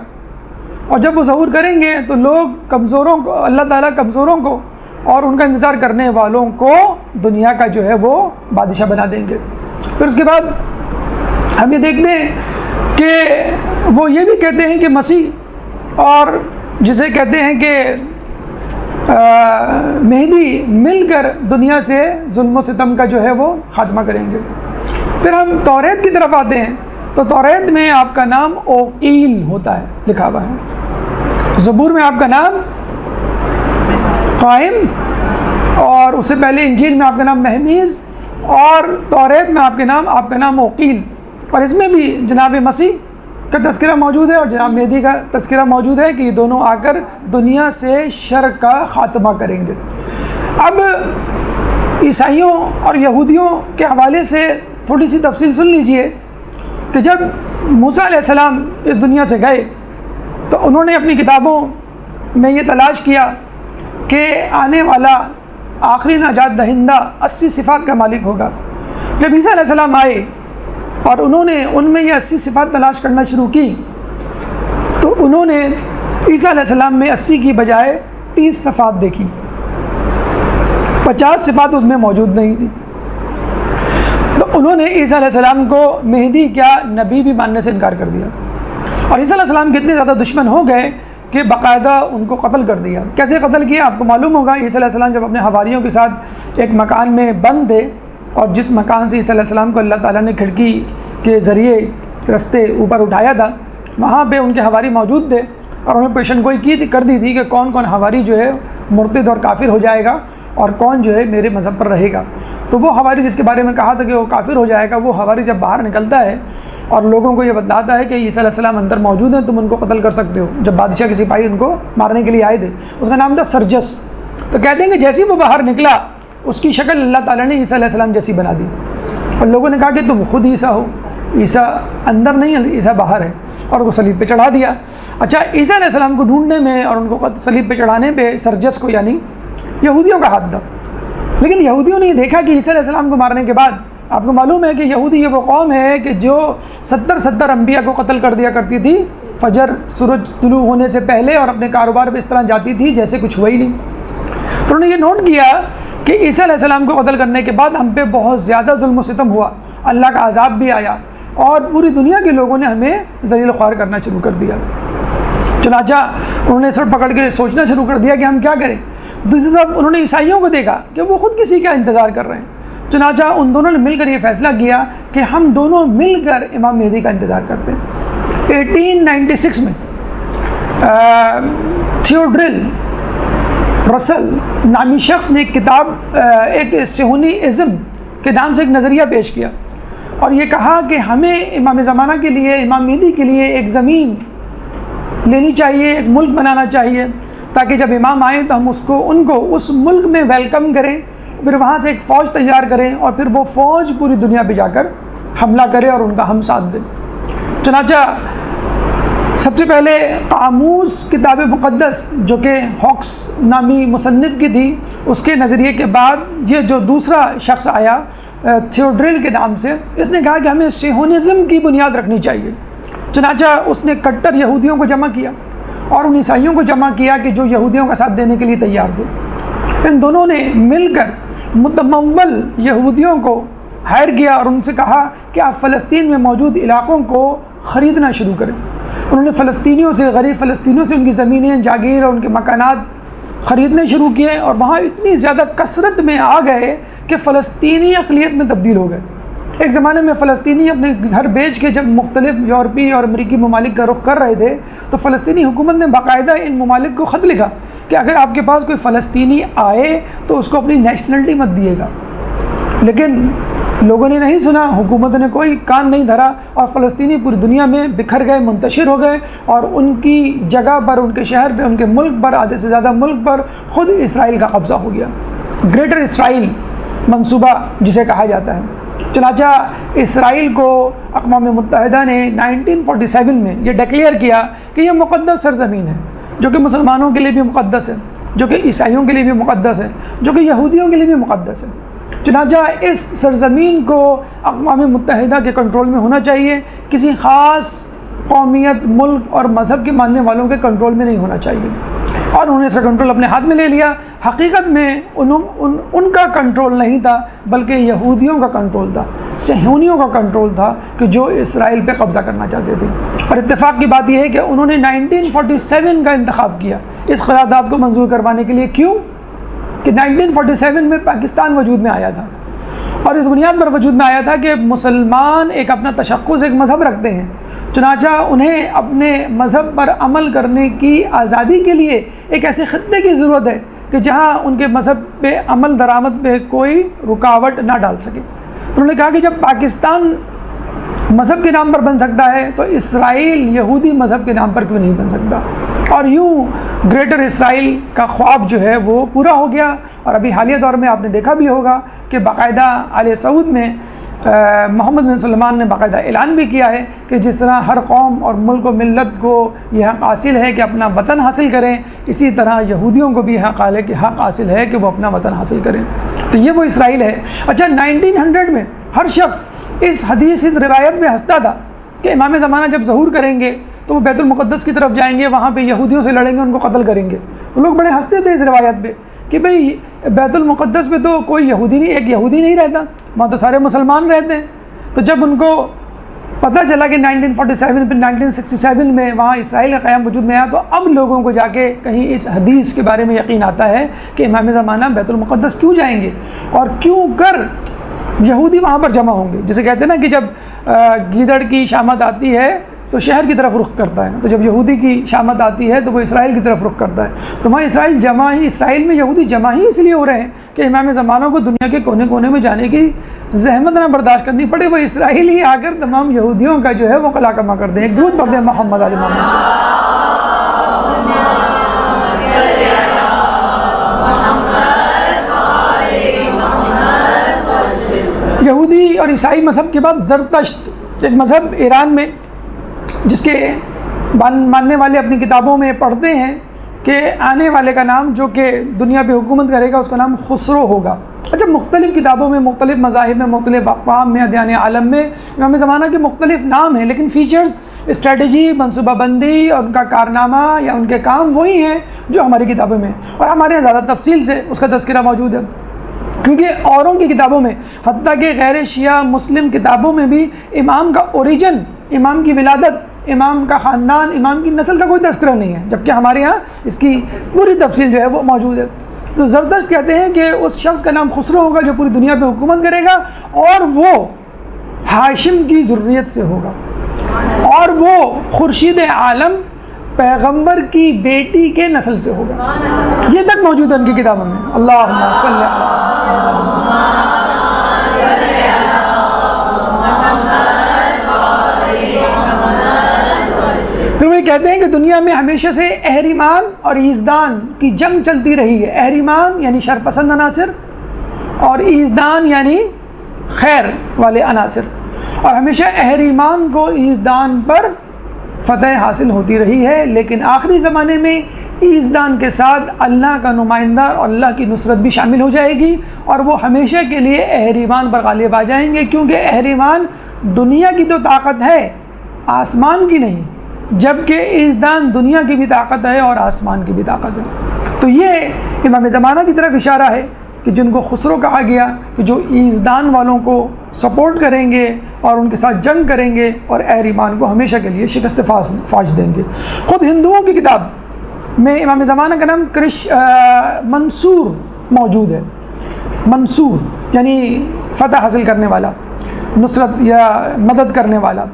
اور جب وہ ظہور کریں گے تو لوگ کمزوروں کو، اللہ تعالیٰ کمزوروں کو اور ان کا انتظار کرنے والوں کو دنیا کا جو ہے وہ بادشاہ بنا دیں گے۔ پھر اس کے بعد ہم یہ دیکھتے ہیں کہ وہ یہ بھی کہتے ہیں کہ مسیح اور جسے کہتے ہیں کہ مہدی مل کر دنیا سے ظلم و ستم کا جو ہے وہ خاتمہ کریں گے۔ پھر ہم توریت کی طرف آتے ہیں تو توریت میں آپ کا نام اوقیل ہوتا ہے، لکھا ہوا ہے۔ زبور میں آپ کا نام قائم، اور اس سے پہلے انجیل میں آپ کا نام مہمیز، اور توریت میں آپ کا نام اوقیل، اور اس میں بھی جناب مسیح کا تذکرہ موجود ہے اور جناب مہدی کا تذکرہ موجود ہے کہ یہ دونوں آ کر دنیا سے شر کا خاتمہ کریں گے۔ اب عیسائیوں اور یہودیوں کے حوالے سے تھوڑی سی تفصیل سن لیجئے کہ جب موسیٰ علیہ السلام اس دنیا سے گئے تو انہوں نے اپنی کتابوں میں یہ تلاش کیا کہ آنے والا آخری نجات دہندہ 80 صفات کا مالک ہوگا۔ جب عیسیٰ علیہ السلام آئے اور انہوں نے ان میں یہ 80 صفات تلاش کرنا شروع کی تو انہوں نے عیسیٰ علیہ السلام میں 80 کی بجائے 30 صفات دیکھی، 50 صفات اس میں موجود نہیں تھی۔ تو انہوں نے عیسیٰ علیہ السلام کو مہدی کیا نبی بھی ماننے سے انکار کر دیا، اور عیسیٰ علیہ السلام کے اتنے زیادہ دشمن ہو گئے کہ باقاعدہ ان کو قتل کر دیا۔ کیسے قتل کیا آپ کو معلوم ہوگا۔ عیسیٰ علیہ السلام جب اپنے حواریوں کے ساتھ ایک مکان میں بند تھے، اور جس مکان سے عیسیٰ علیہ السلام کو اللہ تعالیٰ نے کھڑکی کے ذریعے رستے اوپر اٹھایا تھا، وہاں پہ ان کے حواری موجود تھے، اور انہوں نے پیشن گوئی کر دی تھی کہ کون کون حواری جو ہے مرتد اور کافر ہو جائے گا اور کون جو ہے میرے مذہب پر رہے گا۔ تو وہ حواری جس کے بارے میں کہا تھا کہ وہ کافر ہو جائے گا، وہ حواری جب باہر نکلتا ہے اور لوگوں کو یہ بتلاتا ہے کہ عیسیٰ علیہ السلام اندر موجود ہیں، تم ان کو قتل کر سکتے ہو، جب بادشاہ کے سپاہی ان کو مارنے کے لیے آئے تھے، اس کا نام تھا سرجس۔ تو کہتے ہیں کہ جیسے وہ باہر نکلا اس کی شکل اللہ تعالیٰ نے عیسیٰ علیہ السلام جیسی بنا دی، اور لوگوں نے کہا کہ تم خود عیسیٰ ہو، عیسیٰ اندر نہیں ہے، عیسیٰ باہر ہے، اور وہ صلیب پہ چڑھا دیا۔ اچھا، عیسیٰ علیہ السلام کو ڈھونڈنے میں اور ان کو صلیب پہ چڑھانے پہ سرجس کو یعنی یہودیوں کا ہاتھ تھا، لیکن یہودیوں نے یہ دیکھا کہ عیسیٰ علیہ السلام کو مارنے کے بعد آپ کو معلوم ہے کہ یہودی یہ وہ قوم ہے کہ جو 70 انبیاء کو قتل کر دیا کرتی تھی فجر سورج طلوع ہونے سے پہلے، اور اپنے کاروبار پہ اس طرح جاتی تھی جیسے کچھ ہوا ہی نہیں۔ تو انہوں نے یہ نوٹ کیا کہ عیسیٰ علیہ السلام کو قتل کرنے کے بعد ہم پہ بہت زیادہ ظلم و ستم ہوا، اللہ کا عذاب بھی آیا، اور پوری دنیا کے لوگوں نے ہمیں ذلیل و خوار کرنا شروع کر دیا۔ چنانچہ انہوں نے سر پکڑ کے سوچنا شروع کر دیا کہ ہم کیا کریں۔ دوسری طرف انہوں نے عیسائیوں کو دیکھا کہ وہ خود کسی کا انتظار کر رہے ہیں، چنانچہ ان دونوں نے مل کر یہ فیصلہ کیا کہ ہم دونوں مل کر امام مہدی کا انتظار کرتے ہیں۔ 1896 میں تھیوڈرل رسل نامی شخص نے ایک کتاب ایک صہیونی ازم کے نام سے ایک نظریہ پیش کیا، اور یہ کہا کہ ہمیں امام زمانہ کے لیے، امام مہدی کے لیے ایک زمین لینی چاہیے، ایک ملک بنانا چاہیے، تاکہ جب امام آئیں تو ہم ان کو اس ملک میں ویلکم کریں، پھر وہاں سے ایک فوج تیار کریں، اور پھر وہ فوج پوری دنیا پہ جا کر حملہ کرے اور ان کا ہم ساتھ دیں۔ چنانچہ سب سے پہلے قاموس کتاب مقدس جو کہ ہاکس نامی مصنف کی تھی، اس کے نظریے کے بعد یہ جو دوسرا شخص آیا تھیوڈرل کے نام سے، اس نے کہا کہ ہمیں صہیونزم کی بنیاد رکھنی چاہیے۔ چنانچہ اس نے کٹر یہودیوں کو جمع کیا اور ان عیسائیوں کو جمع کیا کہ جو یہودیوں کا ساتھ دینے کے لیے تیار تھے۔ ان دونوں نے مل کر متمول یہودیوں کو ہائر کیا اور ان سے کہا کہ آپ فلسطین میں موجود علاقوں کو خریدنا شروع کریں۔ انہوں نے فلسطینیوں سے، غریب فلسطینیوں سے ان کی زمینیں، جاگیر اور ان کے مکانات خریدنے شروع کیے، اور وہاں اتنی زیادہ کثرت میں آ گئے کہ فلسطینی اقلیت میں تبدیل ہو گئے۔ ایک زمانے میں فلسطینی اپنے گھر بیچ کے جب مختلف یورپی اور امریکی ممالک کا رخ کر رہے تھے تو فلسطینی حکومت نے باقاعدہ ان ممالک کو خط لکھا کہ اگر آپ کے پاس کوئی فلسطینی آئے تو اس کو اپنی نیشنلٹی مت دیے گا، لیکن لوگوں نے نہیں سنا، حکومت نے کوئی کان نہیں دھرا، اور فلسطینی پوری دنیا میں بکھر گئے، منتشر ہو گئے، اور ان کی جگہ پر، ان کے شہر پہ، ان کے ملک پر، آدھے سے زیادہ ملک پر خود اسرائیل کا قبضہ ہو گیا۔ گریٹر اسرائیل منصوبہ جسے کہا جاتا ہے۔ چنانچہ اسرائیل کو اقوام متحدہ نے 1947 میں یہ ڈکلیئر کیا کہ یہ مقدس سرزمین ہے، جو کہ مسلمانوں کے لیے بھی مقدس ہے، جو کہ عیسائیوں کے لیے بھی مقدس ہے، جو کہ یہودیوں کے لیے بھی مقدس ہے۔ چنانچہ اس سرزمین کو اقوام متحدہ کے کنٹرول میں ہونا چاہیے، کسی خاص قومیت، ملک اور مذہب کے ماننے والوں کے کنٹرول میں نہیں ہونا چاہیے، اور انہوں نے اس کا کنٹرول اپنے ہاتھ میں لے لیا۔ حقیقت میں ان کا کنٹرول نہیں تھا، بلکہ یہودیوں کا کنٹرول تھا، صہیونیوں کا کنٹرول تھا کہ جو اسرائیل پہ قبضہ کرنا چاہتے تھے۔ اور اتفاق کی بات یہ ہے کہ انہوں نے 1947 کا انتخاب کیا اس قرارداد کو منظور کروانے کے لیے۔ کیوں؟ کہ 1947 میں پاکستان وجود میں آیا تھا، اور اس بنیاد پر وجود میں آیا تھا کہ مسلمان ایک اپنا تشخص، ایک مذہب رکھتے ہیں، چنانچہ انہیں اپنے مذہب پر عمل کرنے کی آزادی کے لیے ایک ایسے خطے کی ضرورت ہے کہ جہاں ان کے مذہب پہ عمل درآمد پہ کوئی رکاوٹ نہ ڈال سکے۔ تو انہوں نے کہا کہ جب پاکستان مذہب کے نام پر بن سکتا ہے تو اسرائیل یہودی مذہب کے نام پر کیوں نہیں بن سکتا؟ اور یوں گریٹر اسرائیل کا خواب جو ہے وہ پورا ہو گیا۔ اور ابھی حالیہ دور میں آپ نے دیکھا بھی ہوگا کہ باقاعدہ آل سعود میں محمد بن سلمان نے باقاعدہ اعلان بھی کیا ہے کہ جس طرح ہر قوم اور ملک و ملت کو یہ حق حاصل ہے کہ اپنا وطن حاصل کریں، اسی طرح یہودیوں کو بھی حق حاصل ہے کہ وہ اپنا وطن حاصل کریں۔ تو یہ وہ اسرائیل ہے۔ اچھا، 1900 میں ہر شخص اس حدیث، اس روایت میں ہنستا تھا کہ امام زمانہ جب ظہور کریں گے تو وہ بیت المقدس کی طرف جائیں گے، وہاں پہ یہودیوں سے لڑیں گے، ان کو قتل کریں گے۔ تو لوگ بڑے ہنستے تھے اس روایت پہ کہ بھئی بیت المقدس پہ تو کوئی یہودی نہیں، ایک یہودی نہیں رہتا، وہاں تو سارے مسلمان رہتے ہیں۔ تو جب ان کو پتہ چلا کہ 1947 پھر 1967 میں وہاں اسرائیل کا قیام وجود میں آیا، تو اب لوگوں کو جا کے کہیں اس حدیث کے بارے میں یقین آتا ہے کہ امام زمانہ بیت المقدس کیوں جائیں گے اور کیوں کر یہودی وہاں پر جمع ہوں گے۔ جسے کہتے ہیں نا کہ جب گیدڑ کی شامت آتی ہے تو شہر کی طرف رخ کرتا ہے، تو جب یہودی کی شامت آتی ہے تو وہ اسرائیل کی طرف رخ کرتا ہے۔ تو وہاں اسرائیل میں یہودی جمع ہی اس لیے ہو رہے ہیں کہ امام زمانوں کو دنیا کے کونے کونے میں جانے کی زحمت نہ برداشت کرنی پڑے، وہ اسرائیل ہی آ کر تمام یہودیوں کا جو ہے وہ قلع کما کر دیں۔ ایک درود پڑھ دیں محمد علی محمد۔ یہودی اور عیسائی مذہب کے بعد زرتشت، ایک مذہب ایران میں جس کے ماننے والے اپنی کتابوں میں پڑھتے ہیں کہ آنے والے کا نام جو کہ دنیا پہ حکومت کرے گا اس کا نام خسرو ہوگا۔ اچھا، مختلف کتابوں میں، مختلف مذاہب میں، مختلف اقوام میں، ادیان عالم میں امام زمانہ کے مختلف نام ہیں، لیکن فیچرز، اسٹریٹجی، منصوبہ بندی اور ان کا کارنامہ یا ان کے کام وہی ہیں جو ہماری کتابوں میں، اور ہمارے یہاں زیادہ تفصیل سے اس کا تذکرہ موجود ہے، کیونکہ اوروں کی کتابوں میں، حتیٰ کہ غیر شیعہ مسلم کتابوں میں بھی امام کا اوریجن، امام کی ولادت، امام کا خاندان، امام کی نسل کا کوئی تذکرہ نہیں ہے، جبکہ ہمارے ہاں اس کی پوری تفصیل جو ہے وہ موجود ہے۔ تو زردشت کہتے ہیں کہ اس شخص کا نام خسرو ہوگا جو پوری دنیا پہ حکومت کرے گا، اور وہ ہاشم کی ذریت سے ہوگا، اور وہ خورشید عالم پیغمبر کی بیٹی کے نسل سے ہوگا۔ یہ تک موجود ہے ان کی کتابوں میں۔ اللہم صلی پھر وہ کہتے ہیں کہ دنیا میں ہمیشہ سے اہریمان اور ایزدان کی جنگ چلتی رہی ہے۔ اہریمان یعنی شرپسند عناصر، اور ایزدان یعنی خیر والے عناصر، اور ہمیشہ اہریمان کو ایزدان پر فتح حاصل ہوتی رہی ہے، لیکن آخری زمانے میں ایزدان کے ساتھ اللہ کا نمائندہ اور اللہ کی نصرت بھی شامل ہو جائے گی، اور وہ ہمیشہ کے لیے اہریمان پر غالب آ جائیں گے، کیونکہ اہریمان دنیا کی تو طاقت ہے، آسمان کی نہیں، جبکہ ایزدان دنیا کی بھی طاقت ہے اور آسمان کی بھی طاقت ہے۔ تو یہ امام زمانہ کی طرف اشارہ ہے کہ جن کو خسرو کہا گیا، کہ جو ایزدان والوں کو سپورٹ کریں گے اور ان کے ساتھ جنگ کریں گے اور اہریمان کو ہمیشہ کے لیے شکست فاش دیں گے۔ خود ہندوؤں کی کتاب میں امام زمانہ کا نام منصور موجود ہے۔ منصور یعنی فتح حاصل کرنے والا، نصرت یا مدد کرنے والا۔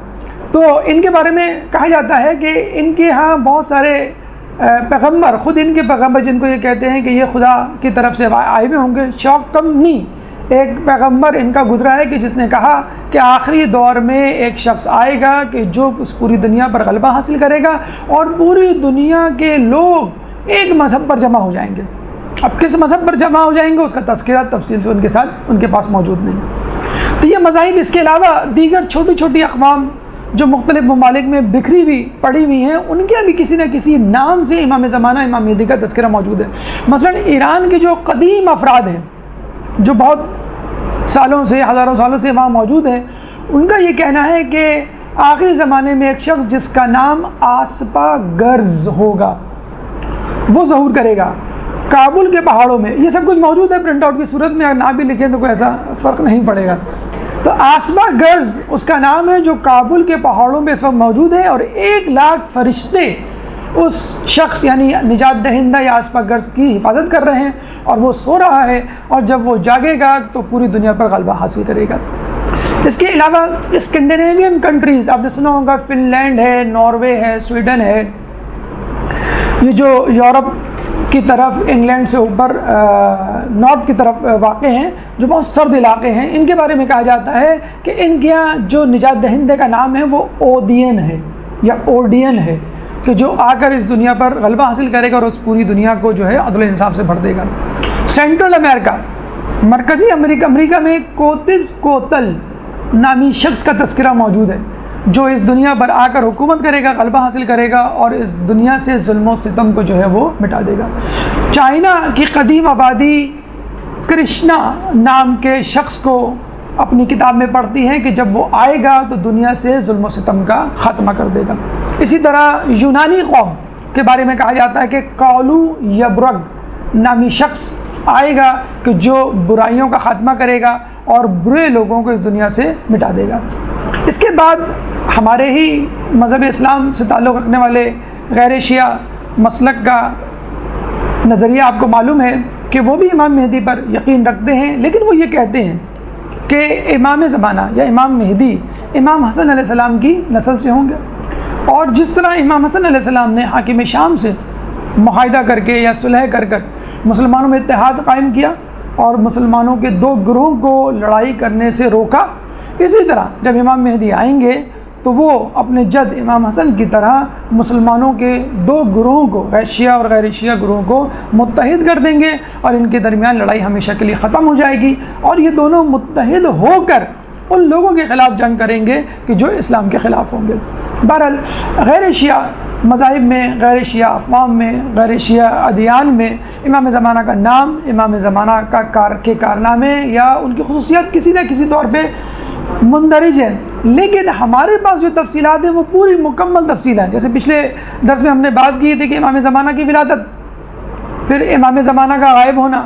تو ان کے بارے میں کہا جاتا ہے کہ ان کے ہاں بہت سارے پیغمبر، خود ان کے پیغمبر جن کو یہ کہتے ہیں کہ یہ خدا کی طرف سے آئے ہوئے ہوں گے، شوقنی ایک پیغمبر ان کا گزرا ہے کہ جس نے کہا کہ آخری دور میں ایک شخص آئے گا کہ جو اس پوری دنیا پر غلبہ حاصل کرے گا، اور پوری دنیا کے لوگ ایک مذہب پر جمع ہو جائیں گے۔ اب کس مذہب پر جمع ہو جائیں گے اس کا تذکرہ تفصیل سے ان کے پاس موجود نہیں۔ تو یہ مذاہب، اس کے علاوہ دیگر چھوٹی چھوٹی اقوام جو مختلف ممالک میں بکھری ہوئی پڑی ہوئی ہیں، ان کے بھی کسی نہ کسی نام سے امام زمانہ، امام مہدی کا تذکرہ موجود ہے۔ مثلا ایران کے جو قدیم افراد ہیں جو بہت سالوں سے، ہزاروں سالوں سے وہاں موجود ہیں، ان کا یہ کہنا ہے کہ آخری زمانے میں ایک شخص جس کا نام آسپا گرز ہوگا وہ ظہور کرے گا کابل کے پہاڑوں میں۔ یہ سب کچھ موجود ہے پرنٹ آؤٹ کی صورت میں، اگر نہ بھی لکھیں تو کوئی ایسا فرق نہیں پڑے گا۔ تو آسپا گرز اس کا نام ہے، جو کابل کے پہاڑوں میں اس وقت موجود ہے، اور 1,00,000 فرشتے اس شخص یعنی نجات دہندہ یا آسپا گرز کی حفاظت کر رہے ہیں، اور وہ سو رہا ہے، اور جب وہ جاگے گا تو پوری دنیا پر غلبہ حاصل کرے گا۔ اس کے علاوہ اسکینڈینیوین کنٹریز، آپ نے سنا ہوگا، فن لینڈ ہے، ناروے ہے، سویڈن ہے، یہ جو یورپ کی طرف، انگلینڈ سے اوپر نارتھ کی طرف واقع ہیں، جو بہت سرد علاقے ہیں، ان کے بارے میں کہا جاتا ہے کہ ان کے یہاں جو نجات دہندے کا نام ہے وہ اودین ہے یا اوڈین ہے، کہ جو آ کر اس دنیا پر غلبہ حاصل کرے گا اور اس پوری دنیا کو جو ہے عدل و انصاف سے بھر دے گا۔ سینٹرل امریکہ، مرکزی امریکہ میں کوتز کوتل نامی شخص کا تذکرہ موجود ہے، جو اس دنیا پر آ کر حکومت کرے گا، غلبہ حاصل کرے گا اور اس دنیا سے ظلم و ستم کو جو ہے وہ مٹا دے گا۔ چائنا کی قدیم آبادی کرشنا نام کے شخص کو اپنی کتاب میں پڑھتی ہیں کہ جب وہ آئے گا تو دنیا سے ظلم و ستم کا خاتمہ کر دے گا۔ اسی طرح یونانی قوم کے بارے میں کہا جاتا ہے کہ کالو یبرگ نامی شخص آئے گا کہ جو برائیوں کا خاتمہ کرے گا اور برے لوگوں کو اس دنیا سے مٹا دے گا۔ اس کے بعد ہمارے ہی مذہب اسلام سے تعلق رکھنے والے غیر شیعہ مسلک کا نظریہ آپ کو معلوم ہے کہ وہ بھی امام مہدی پر یقین رکھتے ہیں، لیکن وہ یہ کہتے ہیں کہ امام زمانہ یا امام مہدی امام حسن علیہ السلام کی نسل سے ہوں گے، اور جس طرح امام حسن علیہ السلام نے حاکم شام سے معاہدہ کر کے یا صلح کر مسلمانوں میں اتحاد قائم کیا اور مسلمانوں کے 2 گروہوں کو لڑائی کرنے سے روکا، اسی طرح جب امام مہدی آئیں گے تو وہ اپنے جد امام حسن کی طرح مسلمانوں کے 2 گروہوں کو، شیعہ اور غیر شیعہ گروہوں کو متحد کر دیں گے، اور ان کے درمیان لڑائی ہمیشہ کے لیے ختم ہو جائے گی، اور یہ دونوں متحد ہو کر ان لوگوں کے خلاف جنگ کریں گے کہ جو اسلام کے خلاف ہوں گے۔ بہرحال غیر شیعہ مذاہب میں، غیر شیعہ اقوام میں، غیر شیعہ ادیان میں امام زمانہ کا نام، امام زمانہ کا کارنامے یا ان کی خصوصیات کسی نہ کسی طور پہ مندرج ہیں، لیکن ہمارے پاس جو تفصیلات ہیں وہ پوری مکمل تفصیل ہیں۔ جیسے پچھلے درس میں ہم نے بات کی تھی کہ امام زمانہ کی ولادت، پھر امام زمانہ کا غائب ہونا،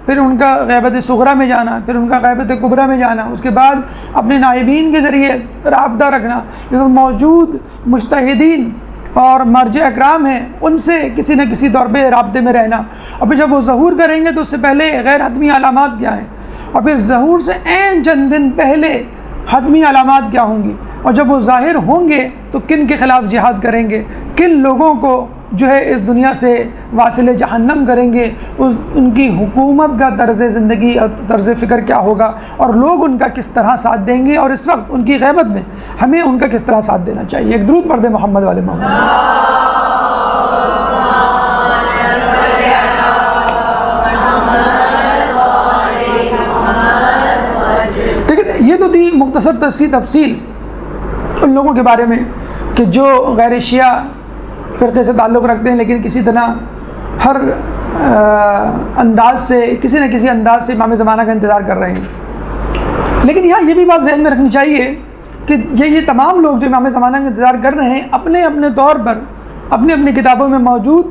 پھر ان کا غیبت صغریٰ میں جانا، پھر ان کا غیبت کبریٰ میں جانا، اس کے بعد اپنے نائبین کے ذریعے رابطہ رکھنا، جو موجود مجتہدین اور مرجع اکرام ہیں ان سے کسی نہ کسی طور پہ رابطے میں رہنا، اور پھر جب وہ ظہور کریں گے تو اس سے پہلے غیر حتمی علامات کیا ہیں، اور پھر ظہور سے چند دن پہلے حتمی علامات کیا ہوں گی، اور جب وہ ظاہر ہوں گے تو کن کے خلاف جہاد کریں گے، کن لوگوں کو جو ہے اس دنیا سے واصل جہنم کریں گے، ان کی حکومت کا طرز زندگی اور طرز فکر کیا ہوگا، اور لوگ ان کا کس طرح ساتھ دیں گے، اور اس وقت ان کی غیبت میں ہمیں ان کا کس طرح ساتھ دینا چاہیے۔ ایک درود پڑھ دیں محمد والے محمد۔ یہ تو تھی مختصر تفصیل ان لوگوں کے بارے میں کہ جو غیر شیعہ فرقے سے تعلق رکھتے ہیں، لیکن کسی طرح ہر انداز سے، کسی نہ کسی انداز سے امام زمانہ کا انتظار کر رہے ہیں۔ لیکن یہاں یہ بھی بات ذہن میں رکھنی چاہیے کہ یہ تمام لوگ جو امام زمانہ کا انتظار کر رہے ہیں اپنے اپنے طور پر اپنی اپنی کتابوں میں موجود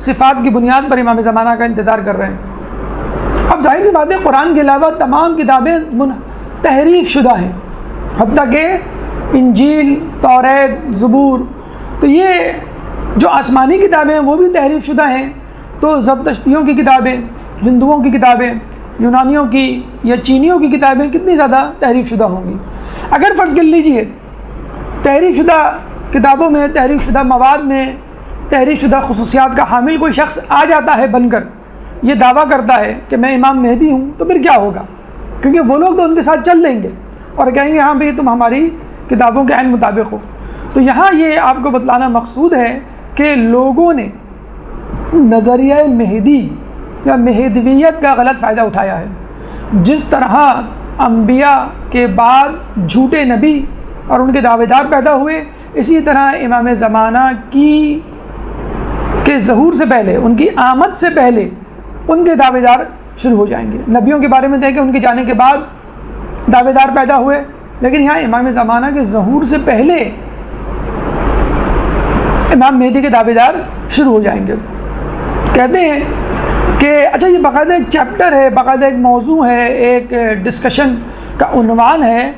صفات کی بنیاد پر امام زمانہ کا انتظار کر رہے ہیں۔ اب ظاہر سی بات ہے قرآن کے علاوہ تمام کتابیں تحریف شدہ ہیں، حتیٰ کہ انجیل، توریت، زبور، تو یہ جو آسمانی کتابیں ہیں وہ بھی تحریف شدہ ہیں، تو زرتشتیوں کی کتابیں، ہندوؤں کی کتابیں، یونانیوں کی یا چینیوں کی کتابیں کتنی زیادہ تحریف شدہ ہوں گی۔ اگر فرض کر لیجئے تحریف شدہ کتابوں میں، تحریف شدہ مواد میں، تحریف شدہ خصوصیات کا حامل کوئی شخص آ جاتا ہے بن کر، یہ دعویٰ کرتا ہے کہ میں امام مہدی ہوں، تو پھر کیا ہوگا؟ کیونکہ وہ لوگ تو ان کے ساتھ چل دیں گے اور کہیں گے ہاں بھئی تم ہماری کتابوں کے عین مطابق ہو۔ تو یہاں یہ آپ کو بتلانا مقصود ہے کہ لوگوں نے نظریہ مہدی یا مہدویت کا غلط فائدہ اٹھایا ہے۔ جس طرح انبیاء کے بعد جھوٹے نبی اور ان کے دعوے دار پیدا ہوئے، اسی طرح امام زمانہ کے ظہور سے پہلے، ان کی آمد سے پہلے ان کے دعوے دار شروع ہو جائیں گے۔ نبیوں کے بارے میں دیکھیں، ان کے جانے کے بعد دعوے دار پیدا ہوئے، لیکن یہاں امام زمانہ کے ظہور سے پہلے امام مہدی کے دعوے دار شروع ہو جائیں گے۔ کہتے ہیں کہ اچھا یہ باقاعدہ ایک چیپٹر ہے، باقاعدہ ایک موضوع ہے، ایک ڈسکشن کا عنوان ہے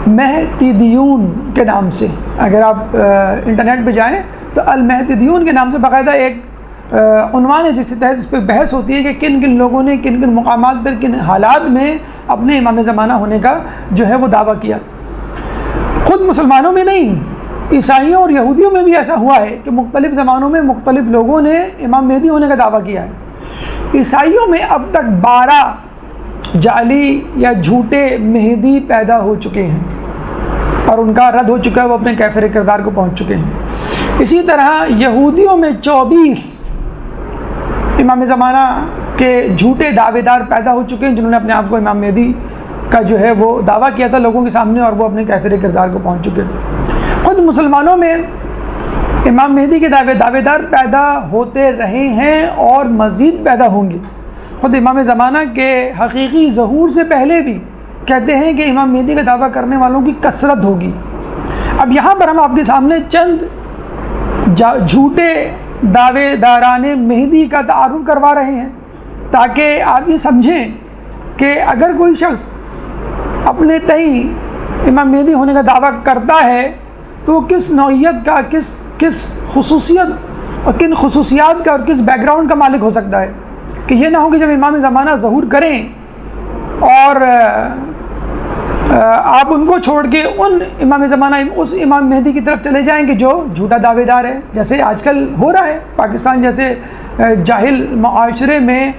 المہدیون کے نام سے۔ اگر آپ انٹرنیٹ پہ جائیں تو المہدیون کے نام سے باقاعدہ ایک عنوان ہے جس کے تحت اس پہ بحث ہوتی ہے کہ کن کن لوگوں نے کن کن مقامات پر کن حالات میں اپنے امام زمانہ ہونے کا جو ہے وہ دعویٰ کیا۔ خود مسلمانوں میں نہیں، عیسائیوں اور یہودیوں میں بھی ایسا ہوا ہے کہ مختلف زمانوں میں مختلف لوگوں نے امام مہدی ہونے کا دعویٰ کیا ہے۔ عیسائیوں میں اب تک 12 جعلی یا جھوٹے مہدی پیدا ہو چکے ہیں اور ان کا رد ہو چکا ہے، وہ اپنے کیفر کردار کو پہنچ چکے ہیں۔ اسی طرح یہودیوں میں 24 امام زمانہ کے جھوٹے دعوے دار پیدا ہو چکے ہیں جنہوں نے اپنے آپ کو امام مہدی کا جو ہے وہ دعویٰ کیا تھا لوگوں کے سامنے، اور وہ اپنے کیفر کردار کو پہنچ چکے ہیں۔ خود مسلمانوں میں امام مہدی کے دعوے دار پیدا ہوتے رہے ہیں اور مزید پیدا ہوں گے۔ خود امام زمانہ کے حقیقی ظہور سے پہلے بھی کہتے ہیں کہ امام مہدی کا دعویٰ کرنے والوں کی کثرت ہوگی۔ اب یہاں پر ہم آپ کے سامنے چند جھوٹے دعوے داران مہدی کا تعارف کروا رہے ہیں تاکہ آپ یہ سمجھیں کہ اگر کوئی شخص اپنے تئیں امام مہدی ہونے کا دعویٰ کرتا ہے تو کس نوعیت کا، کس خصوصیت اور کن خصوصیات کا اور کس بیک گراؤنڈ کا مالک ہو سکتا ہے، کہ یہ نہ ہو کہ جب امام زمانہ ظہور کریں اور آپ ان کو چھوڑ کے ان امام زمانہ اس امام مہدی کی طرف چلے جائیں کہ جو جھوٹا دعوے دار ہے، جیسے آج کل ہو رہا ہے پاکستان جیسے جاہل معاشرے میں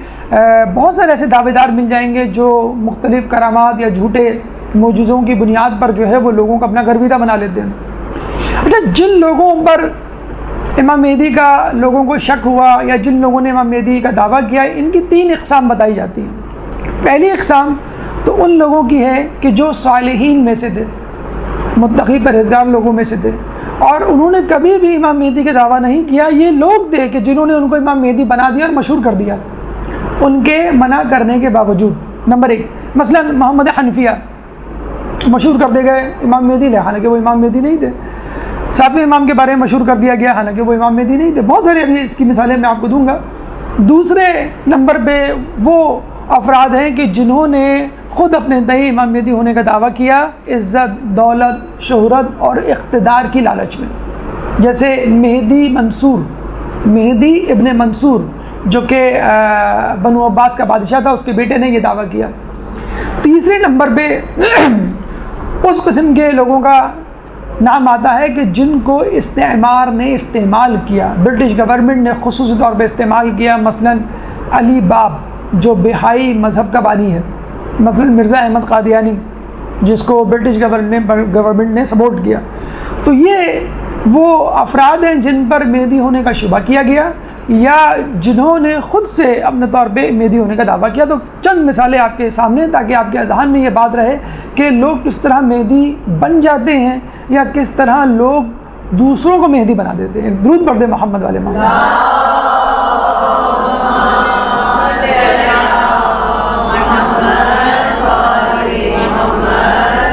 بہت سارے ایسے دعوے دار مل جائیں گے جو مختلف کرامات یا جھوٹے معجزوں کی بنیاد پر جو ہے وہ لوگوں کو اپنا گرویدہ بنا لیتے ہیں۔ اچھا، جن لوگوں پر امام مہدی کا لوگوں کو شک ہوا یا جن لوگوں نے امام مہدی کا دعویٰ کیا، ان کی 3 اقسام بتائی جاتی ہیں۔ پہلی اقسام تو ان لوگوں کی ہے کہ جو صالحین میں سے تھے، متقی پرہیزگار لوگوں میں سے تھے، اور انہوں نے کبھی بھی امام مہدی کا دعویٰ نہیں کیا. یہ لوگ تھے کہ جنہوں نے ان کو امام مہدی بنا دیا اور مشہور کر دیا ان کے منع کرنے کے باوجود. نمبر 1 مثلا محمد حنفیہ مشہور کر دے گئے امام مہدی لے، حالانکہ وہ امام مہدی نہیں تھے. 7ویں امام کے بارے میں مشہور کر دیا گیا، حالانکہ وہ امام مہدی نہیں تھے. بہت سارے ابھی اس کی مثالیں میں آپ کو دوں گا. دوسرے نمبر پہ وہ افراد ہیں کہ جنہوں نے خود اپنے تئیں امام مہدی ہونے کا دعویٰ کیا عزت، دولت، شہرت اور اقتدار کی لالچ میں، جیسے مہدی ابن منصور جو کہ بنو عباس کا بادشاہ تھا، اس کے بیٹے نے یہ دعویٰ کیا. تیسرے نمبر پہ اس قسم کے لوگوں کا نام آتا ہے کہ جن کو استعمار نے استعمال کیا، برٹش گورنمنٹ نے خصوصی طور پہ استعمال کیا. مثلا علی باب جو بہائی مذہب کا بانی ہے، مثلا مرزا احمد قادیانی جس کو برٹش گورنمنٹ نے سپورٹ کیا. تو یہ وہ افراد ہیں جن پر مہدی ہونے کا شبہ کیا گیا یا جنہوں نے خود سے اپنے طور پہ مہدی ہونے کا دعویٰ کیا. تو چند مثالیں آپ کے سامنے تاکہ آپ کے اذہان میں یہ بات رہے کہ لوگ کس طرح مہدی بن جاتے ہیں یا کس طرح لوگ دوسروں کو مہدی بنا دیتے ہیں. درود پڑھ دیں محمد والے محمد.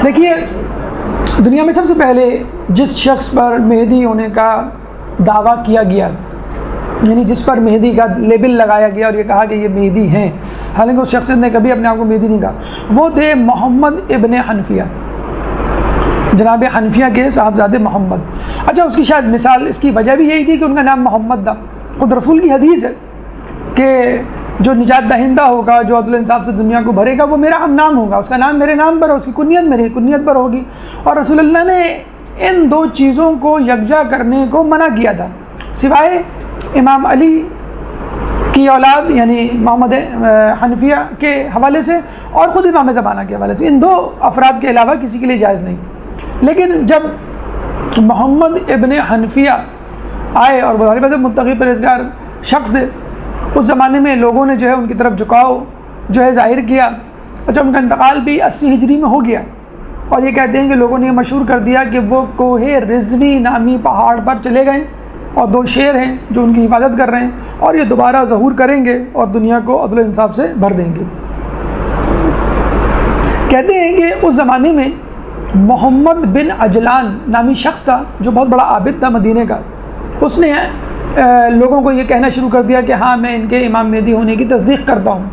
دیکھیے دنیا میں سب سے پہلے جس شخص پر مہدی ہونے کا دعویٰ کیا گیا، یعنی جس پر مہدی کا لیبل لگایا گیا اور یہ کہا کہ یہ مہدی ہیں، حالانکہ اس شخص نے کبھی اپنے آپ کو مہدی نہیں کہا، وہ تھے محمد ابن حنفیہ، جناب حنفیہ کے صاحبزادے محمد. اچھا اس کی شاید مثال، اس کی وجہ بھی یہی تھی کہ ان کا نام محمد تھا. خود رسول کی حدیث ہے کہ جو نجات دہندہ ہوگا، جو عدل انصاف سے دنیا کو بھرے گا، وہ میرا ہم نام ہوگا، اس کا نام میرے نام پر، اس کی کنیت میری کنیت پر ہوگی. اور رسول اللہ نے ان دو چیزوں کو یکجا کرنے کو منع کیا تھا، سوائے امام علی کی اولاد یعنی محمد حنفیہ کے حوالے سے اور خود امام زمانہ کے حوالے سے. ان دو افراد کے علاوہ کسی کے لیے جائز نہیں. لیکن جب محمد ابن حنفیہ آئے اور بظاہر بات متقی پرہیزگار شخص تھے، اس زمانے میں لوگوں نے جو ہے ان کی طرف جھکاؤ جو ہے ظاہر کیا. جب ان کا انتقال بھی 80 ہجری میں ہو گیا اور یہ کہتے ہیں کہ لوگوں نے یہ مشہور کر دیا کہ وہ کوہ رضوی نامی پہاڑ پر چلے گئے اور 2 شیر ہیں جو ان کی حفاظت کر رہے ہیں اور یہ دوبارہ ظہور کریں گے اور دنیا کو عدل و انصاف سے بھر دیں گے. کہتے ہیں کہ اس زمانے میں محمد بن عجلان نامی شخص تھا جو بہت بڑا عابد تھا مدینے کا. اس نے لوگوں کو یہ کہنا شروع کر دیا کہ ہاں میں ان کے امام مہدی ہونے کی تصدیق کرتا ہوں.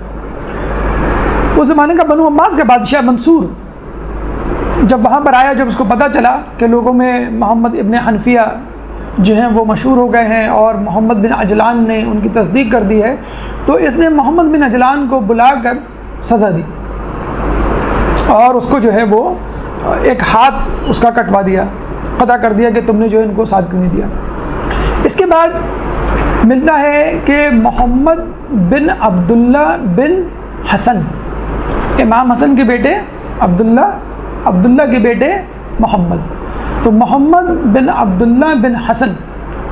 اس زمانے کا بنو عباس کا بادشاہ منصور جب وہاں پر آیا، جب اس کو پتہ چلا کہ لوگوں میں محمد ابن حنفیہ جو ہیں وہ مشہور ہو گئے ہیں اور محمد بن عجلان نے ان کی تصدیق کر دی ہے، تو اس نے محمد بن عجلان کو بلا کر سزا دی اور اس کو جو ہے وہ ایک ہاتھ اس کا کٹوا دیا، قطع کر دیا کہ تم نے جو ان کو ساتھ کیوں نہیں دیا. اس کے بعد ملتا ہے کہ محمد بن عبداللہ بن حسن، امام حسن کے بیٹے عبداللہ کے بیٹے محمد. تو محمد بن عبداللہ بن حسن،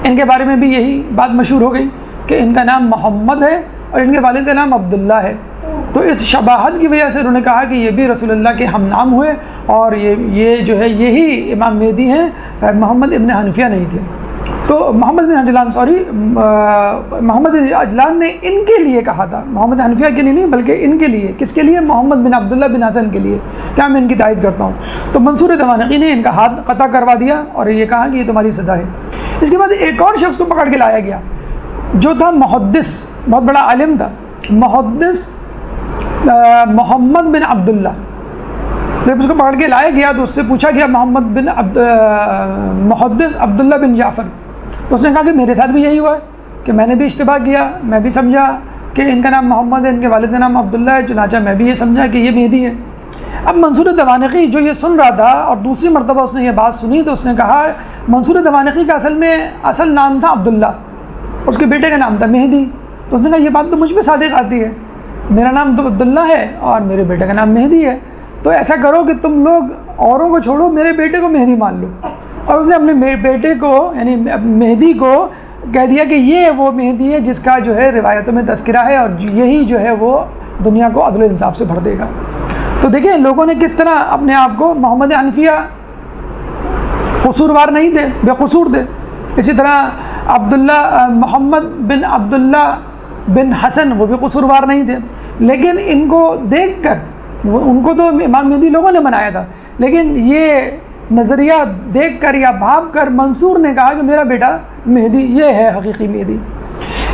ان کے بارے میں بھی یہی بات مشہور ہو گئی کہ ان کا نام محمد ہے اور ان کے والد کا نام عبداللہ ہے. تو اس شباہت کی وجہ سے انہوں نے کہا کہ یہ بھی رسول اللہ کے ہم نام ہوئے اور یہ جو ہے یہی امام مہدی ہیں، محمد ابن حنفیہ نہیں تھے. تو محمد بن عجلان محمد بن عجلان نے ان کے لیے کہا تھا، محمد حنفیہ کے لیے نہیں بلکہ ان کے لیے. کس کے لیے؟ محمد بن عبداللہ بن حسن کے لیے. کیا میں ان کی تائید کرتا ہوں. تو منصور دوانقی نے ان کا ہاتھ قطع کروا دیا اور یہ کہا کہ یہ تمہاری سزا ہے. اس کے بعد ایک اور شخص کو پکڑ کے لایا گیا جو تھا محدث، بہت بڑا عالم تھا، محدث محمد بن عبداللہ. جب اس کو پکڑ کے لایا گیا تو اس سے پوچھا گیا محدث عبداللہ بن جعفر. تو اس نے کہا کہ میرے ساتھ بھی یہی ہوا ہے کہ میں نے بھی اشتباہ کیا، میں بھی سمجھا کہ ان کا نام محمد ہے، ان کے والد کا نام عبداللہ ہے، چنانچہ میں بھی یہ سمجھا کہ یہ مہدی ہے. اب منصور دوانقی جو یہ سن رہا تھا اور دوسری مرتبہ اس نے یہ بات سنی تو اس نے کہا منصور دوانقی کا اصل نام تھا عبداللہ، اس کے بیٹے کا نام تھا مہدی. تو اس نے کہا یہ بات تو مجھ پہ صادق آتی ہے، میرا نام تو عبداللہ ہے اور میرے بیٹے کا نام مہدی ہے. تو ایسا کرو کہ تم لوگ اوروں کو چھوڑو، میرے بیٹے کو مہدی مان لو. اور اس نے اپنے بیٹے کو یعنی مہدی کو کہہ دیا کہ یہ وہ مہدی ہے جس کا جو ہے روایتوں میں تذکرہ ہے اور یہی جو ہے وہ دنیا کو عدل و انصاف سے بھر دے گا. تو دیکھیں لوگوں نے کس طرح اپنے آپ کو محمد حنفیہ قصوروار نہیں تھے، بے قصور تھے. اسی طرح محمد بن عبداللہ بن حسن وہ بھی قصوروار نہیں تھے. لیکن ان کو دیکھ کر، ان کو تو امام مہدی لوگوں نے بنایا تھا، لیکن یہ نظریہ دیکھ کر یا بھاپ کر منصور نے کہا کہ میرا بیٹا مہدی یہ ہے حقیقی مہدی.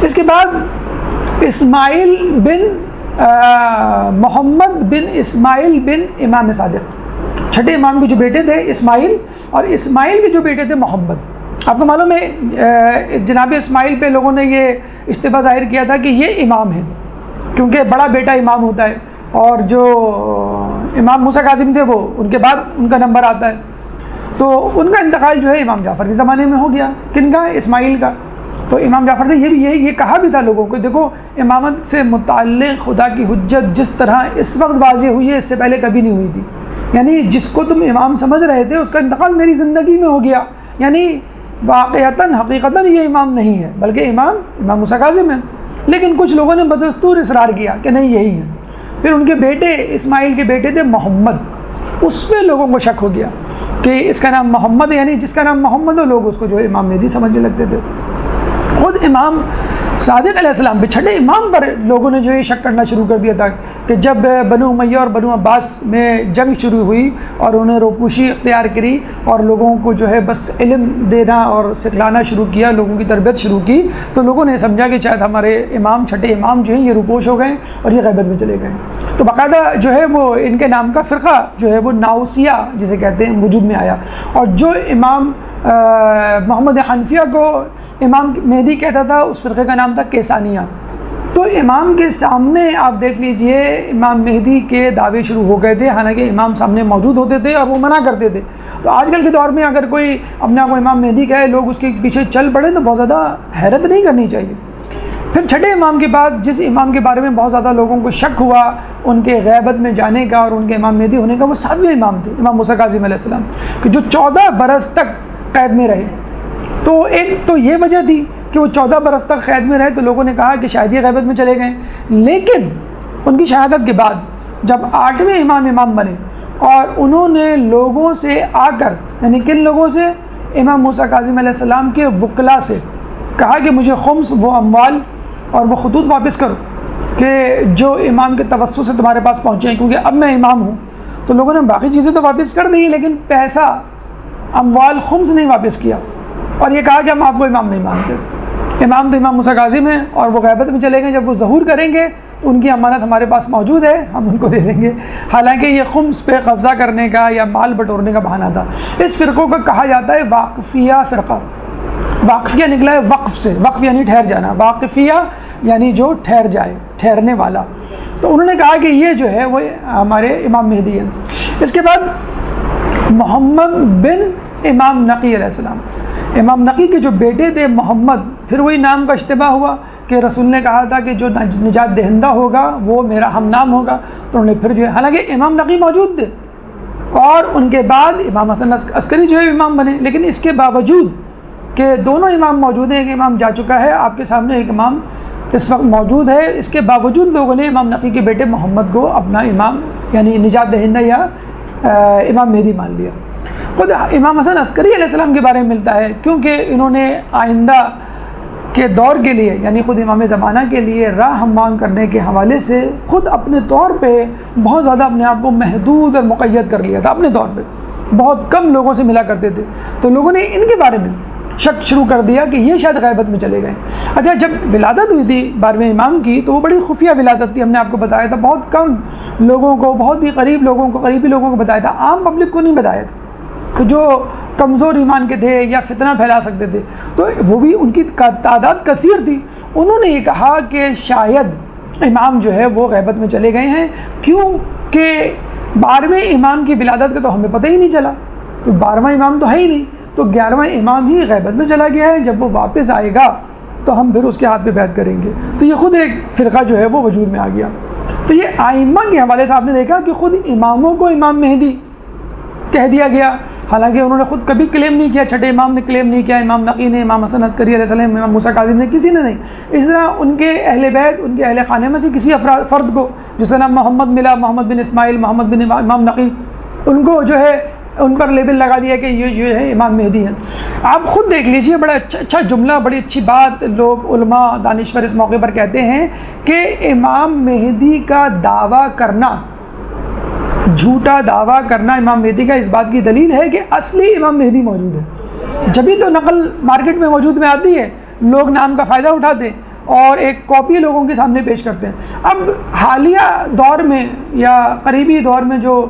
اس کے بعد اسماعیل بن محمد بن اسماعیل بن امام صادق، چھٹے امام کے جو بیٹے تھے اسماعیل، اور اسماعیل کے جو بیٹے تھے محمد. آپ کو معلوم ہے جناب اسماعیل پہ لوگوں نے یہ اشتباہ ظاہر کیا تھا کہ یہ امام ہے، کیونکہ بڑا بیٹا امام ہوتا ہے، اور جو امام موسیٰ کاظم تھے وہ ان کے بعد ان کا نمبر آتا ہے. تو ان کا انتقال جو ہے امام جعفر کے زمانے میں ہو گیا. کن کا؟ اسماعیل کا. تو امام جعفر نے یہ کہا بھی تھا لوگوں کو، دیکھو امامت سے متعلق خدا کی حجت جس طرح اس وقت واضح ہوئی ہے، اس سے پہلے کبھی نہیں ہوئی تھی. یعنی جس کو تم امام سمجھ رہے تھے اس کا انتقال میری زندگی میں ہو گیا. یعنی واقعتاً حقیقتاً یہ امام نہیں ہے، بلکہ امام موسیٰ کاظم ہے. لیکن کچھ لوگوں نے بدستور اصرار کیا کہ نہیں یہی ہے. پھر ان کے بیٹے اسماعیل کے بیٹے تھے محمد، اس پہ لوگوں کو شک ہو گیا کہ اس کا نام محمد ہے، یعنی جس کا نام محمد ہو لوگ اس کو جو ہے امام مہدی سمجھنے لگتے تھے. خود امام صادق علیہ السلام پہ، چھٹے امام پر لوگوں نے جو یہ شک کرنا شروع کر دیا تھا کہ جب بنو امیہ اور بنو عباس میں جنگ شروع ہوئی اور انہیں روپوشی اختیار کری اور لوگوں کو جو ہے بس علم دینا اور سکھلانا شروع کیا، لوگوں کی تربیت شروع کی، تو لوگوں نے سمجھا کہ شاید ہمارے امام، چھٹے امام جو ہیں یہ روپوش ہو گئے اور یہ غیبت میں چلے گئے. تو باقاعدہ جو ہے وہ ان کے نام کا فرقہ جو ہے وہ ناؤسیہ جسے کہتے ہیں وجود میں آیا. اور جو امام محمد حنفیہ کو امام مہدی کہتا تھا اس فرقے کا نام تھا کیسانیہ. تو امام کے سامنے آپ دیکھ لیجئے امام مہدی کے دعوے شروع ہو گئے تھے، حالانکہ امام سامنے موجود ہوتے تھے اور وہ منع کرتے تھے. تو آج کل کے دور میں اگر کوئی اپنے آپ کو امام مہدی کہے، لوگ اس کے پیچھے چل پڑے تو بہت زیادہ حیرت نہیں کرنی چاہیے. پھر چھٹے امام کے بعد جس امام کے بارے میں بہت زیادہ لوگوں کو شک ہوا ان کے غیبت میں جانے کا اور ان کے امام مہدی ہونے کا، وہ 7ویں امام تھے، امام موسیٰ کاظم علیہ السلام، کہ جو 14 برس تک قید میں رہے. تو ایک تو یہ وجہ تھی کہ وہ 14 برس تک قید میں رہے، تو لوگوں نے کہا کہ شاید یہ غیبت میں چلے گئے. لیکن ان کی شہادت کے بعد جب 8ویں امام بنے اور انہوں نے لوگوں سے آ کر، یعنی کن لوگوں سے؟ امام موسیٰ کاظم علیہ السلام کے وکلاء سے کہا کہ مجھے خمس وہ اموال اور وہ خطوط واپس کرو کہ جو امام کے توسط سے تمہارے پاس پہنچے ہیں، کیونکہ اب میں امام ہوں. تو لوگوں نے باقی چیزیں تو واپس کر دی، لیکن پیسہ، اموال، خمس نہیں واپس کیا، اور یہ کہا کہ ہم آپ کو امام نہیں مانتے. امام تو امام موسیٰ کاظم ہیں اور وہ غیبت میں چلے گئے. جب وہ ظہور کریں گے تو ان کی امانت ہمارے پاس موجود ہے، ہم ان کو دے دیں گے. حالانکہ یہ خمس پہ قبضہ کرنے کا یا مال بٹورنے کا بہانہ تھا. اس فرقوں کو کہا جاتا ہے واقفیہ فرقہ. واقفیہ نکلا ہے وقف سے، وقف یعنی ٹھہر جانا، واقفیہ یعنی جو ٹھہر جائے، ٹھہرنے والا. تو انہوں نے کہا کہ یہ جو ہے وہ ہمارے امام مہدی ہیں. اس کے بعد محمد بن امام نقی علیہ السلام، امام نقی کے جو بیٹے تھے محمد، پھر وہی نام کا اشتباہ ہوا کہ رسول نے کہا تھا کہ جو نجات دہندہ ہوگا وہ میرا ہم نام ہوگا. تو انہوں نے پھر جو ہے، حالانکہ امام نقی موجود تھے اور ان کے بعد امام حسن عسکری جو ہے امام بنے، لیکن اس کے باوجود کہ دونوں امام موجود ہیں، ایک امام جا چکا ہے آپ کے سامنے، ایک امام اس وقت موجود ہے، اس کے باوجود لوگوں نے امام نقی کے بیٹے محمد کو اپنا امام یعنی نجات دہندہ یا امام مہدی مان لیا. خود امام حسن عسکری علیہ السلام کے بارے میں ملتا ہے، کیونکہ انہوں نے آئندہ کے دور کے لیے یعنی خود امام زمانہ کے لیے راہ ہموار کرنے کے حوالے سے خود اپنے طور پہ بہت زیادہ اپنے آپ کو محدود اور مقید کر لیا تھا. اپنے طور پہ بہت کم لوگوں سے ملا کرتے تھے. تو لوگوں نے ان کے بارے میں شک شروع کر دیا کہ یہ شاید غیبت میں چلے گئے. اچھا، جب ولادت ہوئی تھی 12ویں امام کی تو وہ بڑی خفیہ ولادت تھی. ہم نے آپ کو بتایا تھا، بہت کم لوگوں کو، بہت ہی قریبی لوگوں کو بتایا تھا، عام پبلک کو نہیں بتایا تھا، کہ جو کمزور ایمان کے تھے یا فتنہ پھیلا سکتے تھے. تو وہ بھی ان کی تعداد کثیر تھی. انہوں نے یہ کہا کہ شاید امام جو ہے وہ غیبت میں چلے گئے ہیں، کیونکہ 12ویں امام کی ولادت کا تو ہمیں پتہ ہی نہیں چلا، تو 12واں امام تو ہے ہی نہیں، تو 11واں امام ہی غیبت میں چلا گیا ہے. جب وہ واپس آئے گا تو ہم پھر اس کے ہاتھ پہ بیعت کریں گے. تو یہ خود ایک فرقہ جو ہے وہ وجود میں آ گیا. تو یہ آئمہ کے حوالے سے آپ نے دیکھا کہ خود اماموں کو امام مہدی کہہ دیا گیا، حالانکہ انہوں نے خود کبھی کلیم نہیں کیا. چھٹے امام نے کلیم نہیں کیا، امام نقی نے، امام حسن عسکری علیہ السلام، امام موسیٰ کاظم نے، کسی نے نہیں. اس طرح ان کے اہل بیت، ان کے اہل خانے میں سے کسی فرد کو جس کا نام محمد ملا، محمد بن اسماعیل، محمد بن امام نقی، ان کو جو ہے ان پر لیبل لگا دیا کہ یہ ہے امام مہدی ہیں۔ آپ خود دیکھ لیجئے، بڑا اچھا جملہ، بڑی اچھی بات لوگ علماء دانشور اس موقع پر کہتے ہیں کہ امام مہدی کا دعویٰ کرنا، جھوٹا دعویٰ کرنا امام مہدی کا، اس بات کی دلیل ہے کہ اصلی امام مہدی موجود ہے۔ جبھی تو نقل مارکیٹ میں موجود میں آتی ہے، لوگ نام کا فائدہ اٹھاتے ہیں اور ایک کاپی لوگوں کے سامنے پیش کرتے ہیں۔ اب حالیہ دور میں یا قریبی دور میں جو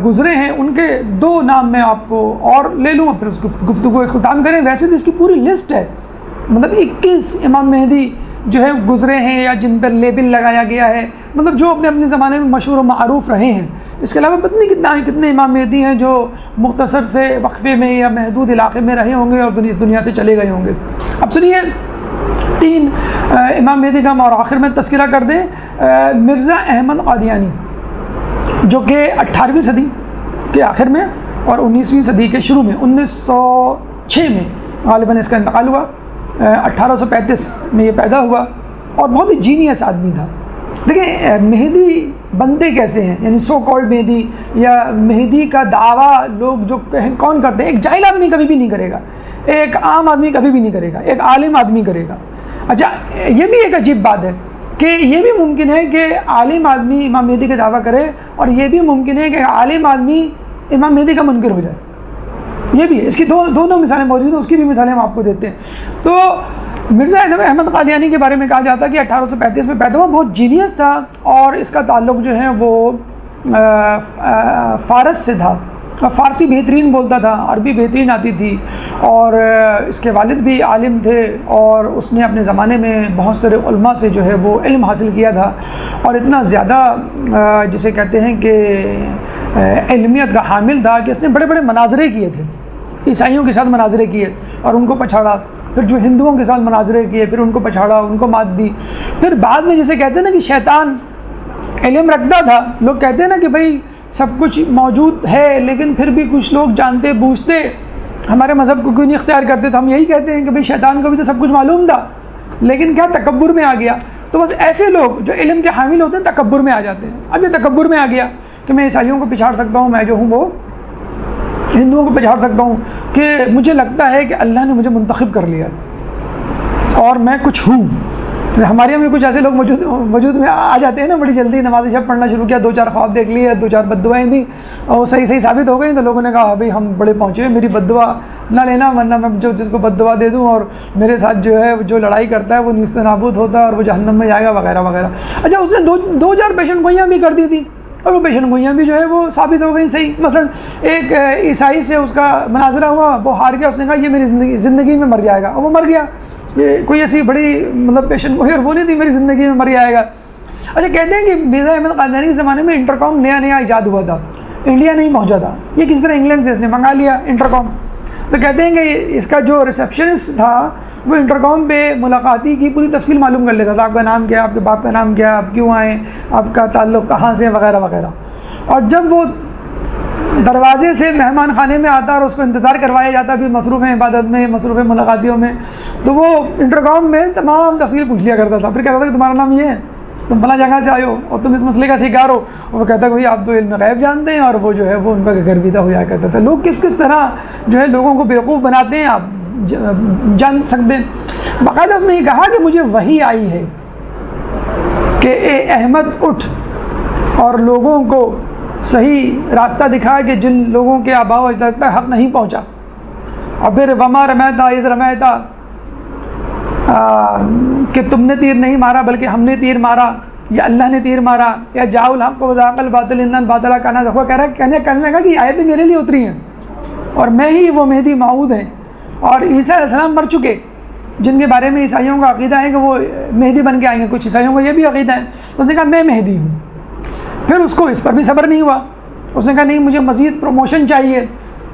گزرے ہیں، ان کے 2 نام میں آپ کو اور لے لوں، پھر اس گفتگو کو اختتام کریں۔ ویسے تو اس کی پوری لسٹ ہے، مطلب 21 امام مہدی جو ہے گزرے ہیں یا جن پر لیبل لگایا گیا ہے، مطلب جو اپنے زمانے میں مشہور و معروف رہے ہیں۔ اس کے علاوہ پتہ نہیں کتنے امام مہدی ہیں جو مختصر سے وقفے میں یا محدود علاقے میں رہے ہوں گے اور اس دنیا سے چلے گئے ہوں گے۔ اب سنیے 3 امام مہدی کا اور آخر میں تذکرہ کر دیں۔ مرزا احمد قادیانی، جو کہ 18ویں صدی کے آخر میں اور 19ویں صدی کے شروع میں 1906 میں غالباً اس کا انتقال ہوا، 1835 میں یہ پیدا ہوا اور بہت ہی جینیس آدمی تھا۔ دیکھیں مہدی بنتے کیسے ہیں، یعنی سو کالڈ مہدی یا مہدی کا دعویٰ لوگ جو کون کرتے ہیں، ایک جاہل آدمی کبھی بھی نہیں کرے گا، ایک عام آدمی کبھی بھی نہیں کرے گا، ایک عالم آدمی کرے گا۔ اچھا، یہ بھی ایک عجیب بات ہے کہ یہ بھی ممکن ہے کہ عالم آدمی امام مہدی کا دعویٰ کرے، اور یہ بھی ممکن ہے کہ عالم آدمی امام مہدی کا منکر ہو جائے۔ یہ بھی ہے، اس کی دونوں مثالیں موجود ہیں، اس کی بھی مثالیں ہم آپ کو دیتے ہیں۔ تو مرزا احمد قادیانی کے بارے میں کہا جاتا ہے کہ 1835 میں پیدا ہوا، بہت جینیس تھا اور اس کا تعلق جو ہے وہ فارس سے تھا، فارسی بہترین بولتا تھا، عربی بہترین آتی تھی، اور اس کے والد بھی عالم تھے اور اس نے اپنے زمانے میں بہت سارے علماء سے جو ہے وہ علم حاصل کیا تھا، اور اتنا زیادہ جسے کہتے ہیں کہ علمیت کا حامل تھا کہ اس نے بڑے بڑے مناظرے کیے تھے، عیسائیوں کے ساتھ مناظرے کیے اور ان کو پچھاڑا، پھر جو ہندوؤں کے ساتھ مناظرے کیے پھر ان کو پچھاڑا، ان کو مات دی، پھر بعد میں جسے کہتے ہیں نا کہ شیطان علم رکھتا تھا، لوگ کہتے ہیں نا کہ بھائی سب کچھ موجود ہے لیکن پھر بھی کچھ لوگ جانتے بوجھتے ہمارے مذہب کو کیوں نہیں اختیار کرتے، تو ہم یہی کہتے ہیں کہ بھائی شیطان کو بھی تو سب کچھ معلوم تھا لیکن کیا تکبر میں آ گیا۔ تو بس ایسے لوگ جو علم کے حامل ہوتے ہیں تکبر میں آ جاتے ہیں۔ اب یہ تکبر میں آ گیا کہ میں عیسائیوں کو پچھاڑ سکتا ہوں، میں جو ہوں وہ ہندوؤں کو پچھاڑ سکتا ہوں، کہ مجھے لگتا ہے کہ اللہ نے مجھے منتخب کر لیا اور میں کچھ ہوں۔ ہمارے یہاں میں کچھ ایسے لوگ وجود میں آ جاتے ہیں نا، بڑی جلدی نماز شب پڑھنا شروع کیا، 2-4 خواب دیکھ لیے، 2-4 بد دعائیں دیں اور وہ صحیح ثابت ہو گئی، تو لوگوں نے کہا بھائی ہم بڑے پہنچے ہیں، میری بد دعا نہ لینا ورنہ میں جس کو بد دعا دے دوں اور میرے ساتھ جو ہے جو لڑائی کرتا ہے وہ نیست نابود ہوتا ہے اور وہ جہنم میں جائے گا وغیرہ وغیرہ۔ اچھا، اس نے 2-4 پیشن گوئیاں بھی کر دی تھی اور وہ پیشن گوئیاں بھی جو ہے وہ ثابت ہو گئی صحیح۔ مثلا ایک عیسائی سے اس کا مناظرہ ہوا، وہ ہار گیا، اس نے کہا یہ میری زندگی میں مر جائے گا، اور وہ مر گیا۔ یہ کوئی ایسی بڑی مطلب پیشن گوئی اور وہ نہیں تھی میری زندگی میں مر جائے گا۔ اچھا، کہتے ہیں کہ مرزا احمد قادیانی کے زمانے میں انٹرکام نیا ایجاد ہوا تھا، انڈیا نہیں پہنچا تھا، یہ کس طرح انگلینڈ سے اس نے منگا لیا انٹرکام۔ تو کہتے ہیں کہ اس کا جو ریسیپشنسٹ تھا وہ انٹرکام پہ ملاقاتی کی پوری تفصیل معلوم کر لیتا تھا، آپ کا نام کیا، آپ کے باپ کا نام کیا، آپ کیوں آئے، آپ کا تعلق کہاں سے وغیرہ وغیرہ۔ اور جب وہ دروازے سے مہمان خانے میں آتا اور اس کو انتظار کروایا جاتا بھی مصروف عبادت میں، مصروف ملاقاتیوں میں، تو وہ انٹرکام میں تمام تفصیل پوچھ لیا کرتا تھا، پھر کہتا تھا کہ تمہارا نام یہ ہے، تم فلاں جگہ سے آئے ہو اور تم اس مسئلے کا شکار ہو، اور وہ کہتا ہے کہ آپ تو علم غیب جانتے ہیں، اور وہ جو ہے وہ ان کا گرویدہ ہو جایا کرتا تھا۔ لوگ کس طرح جو ہے لوگوں کو بیوقوف بناتے ہیں آپ جان سکتے ہیں۔ باقاعدہ اس نے یہ کہا کہ مجھے وحی آئی ہے کہ اے احمد اٹھ اور لوگوں کو صحیح راستہ دکھا کہ جن لوگوں کے آباء و اجداد تک حق نہیں پہنچا، اور پھر وما رمیتا اذ رمیتا، کہ تم نے تیر نہیں مارا بلکہ ہم نے تیر مارا، یا اللہ نے تیر مارا، یا جاء الحق وزهق الباطل ان الباطل کان زهوقا۔ کہہ رہا کہنے لگا کہ آیتیں میرے لیے اتری ہیں اور میں ہی وہ مہدی موعود ہیں، اور عیسیٰ علیہ السلام مر چکے جن کے بارے میں عیسائیوں کا عقیدہ ہے کہ وہ مہدی بن کے آئیں گے، کچھ عیسائیوں کا یہ بھی عقیدہ ہے۔ تو اس نے کہا میں مہدی ہوں۔ پھر اس کو اس پر بھی صبر نہیں ہوا، اس نے کہا نہیں مجھے مزید پروموشن چاہیے،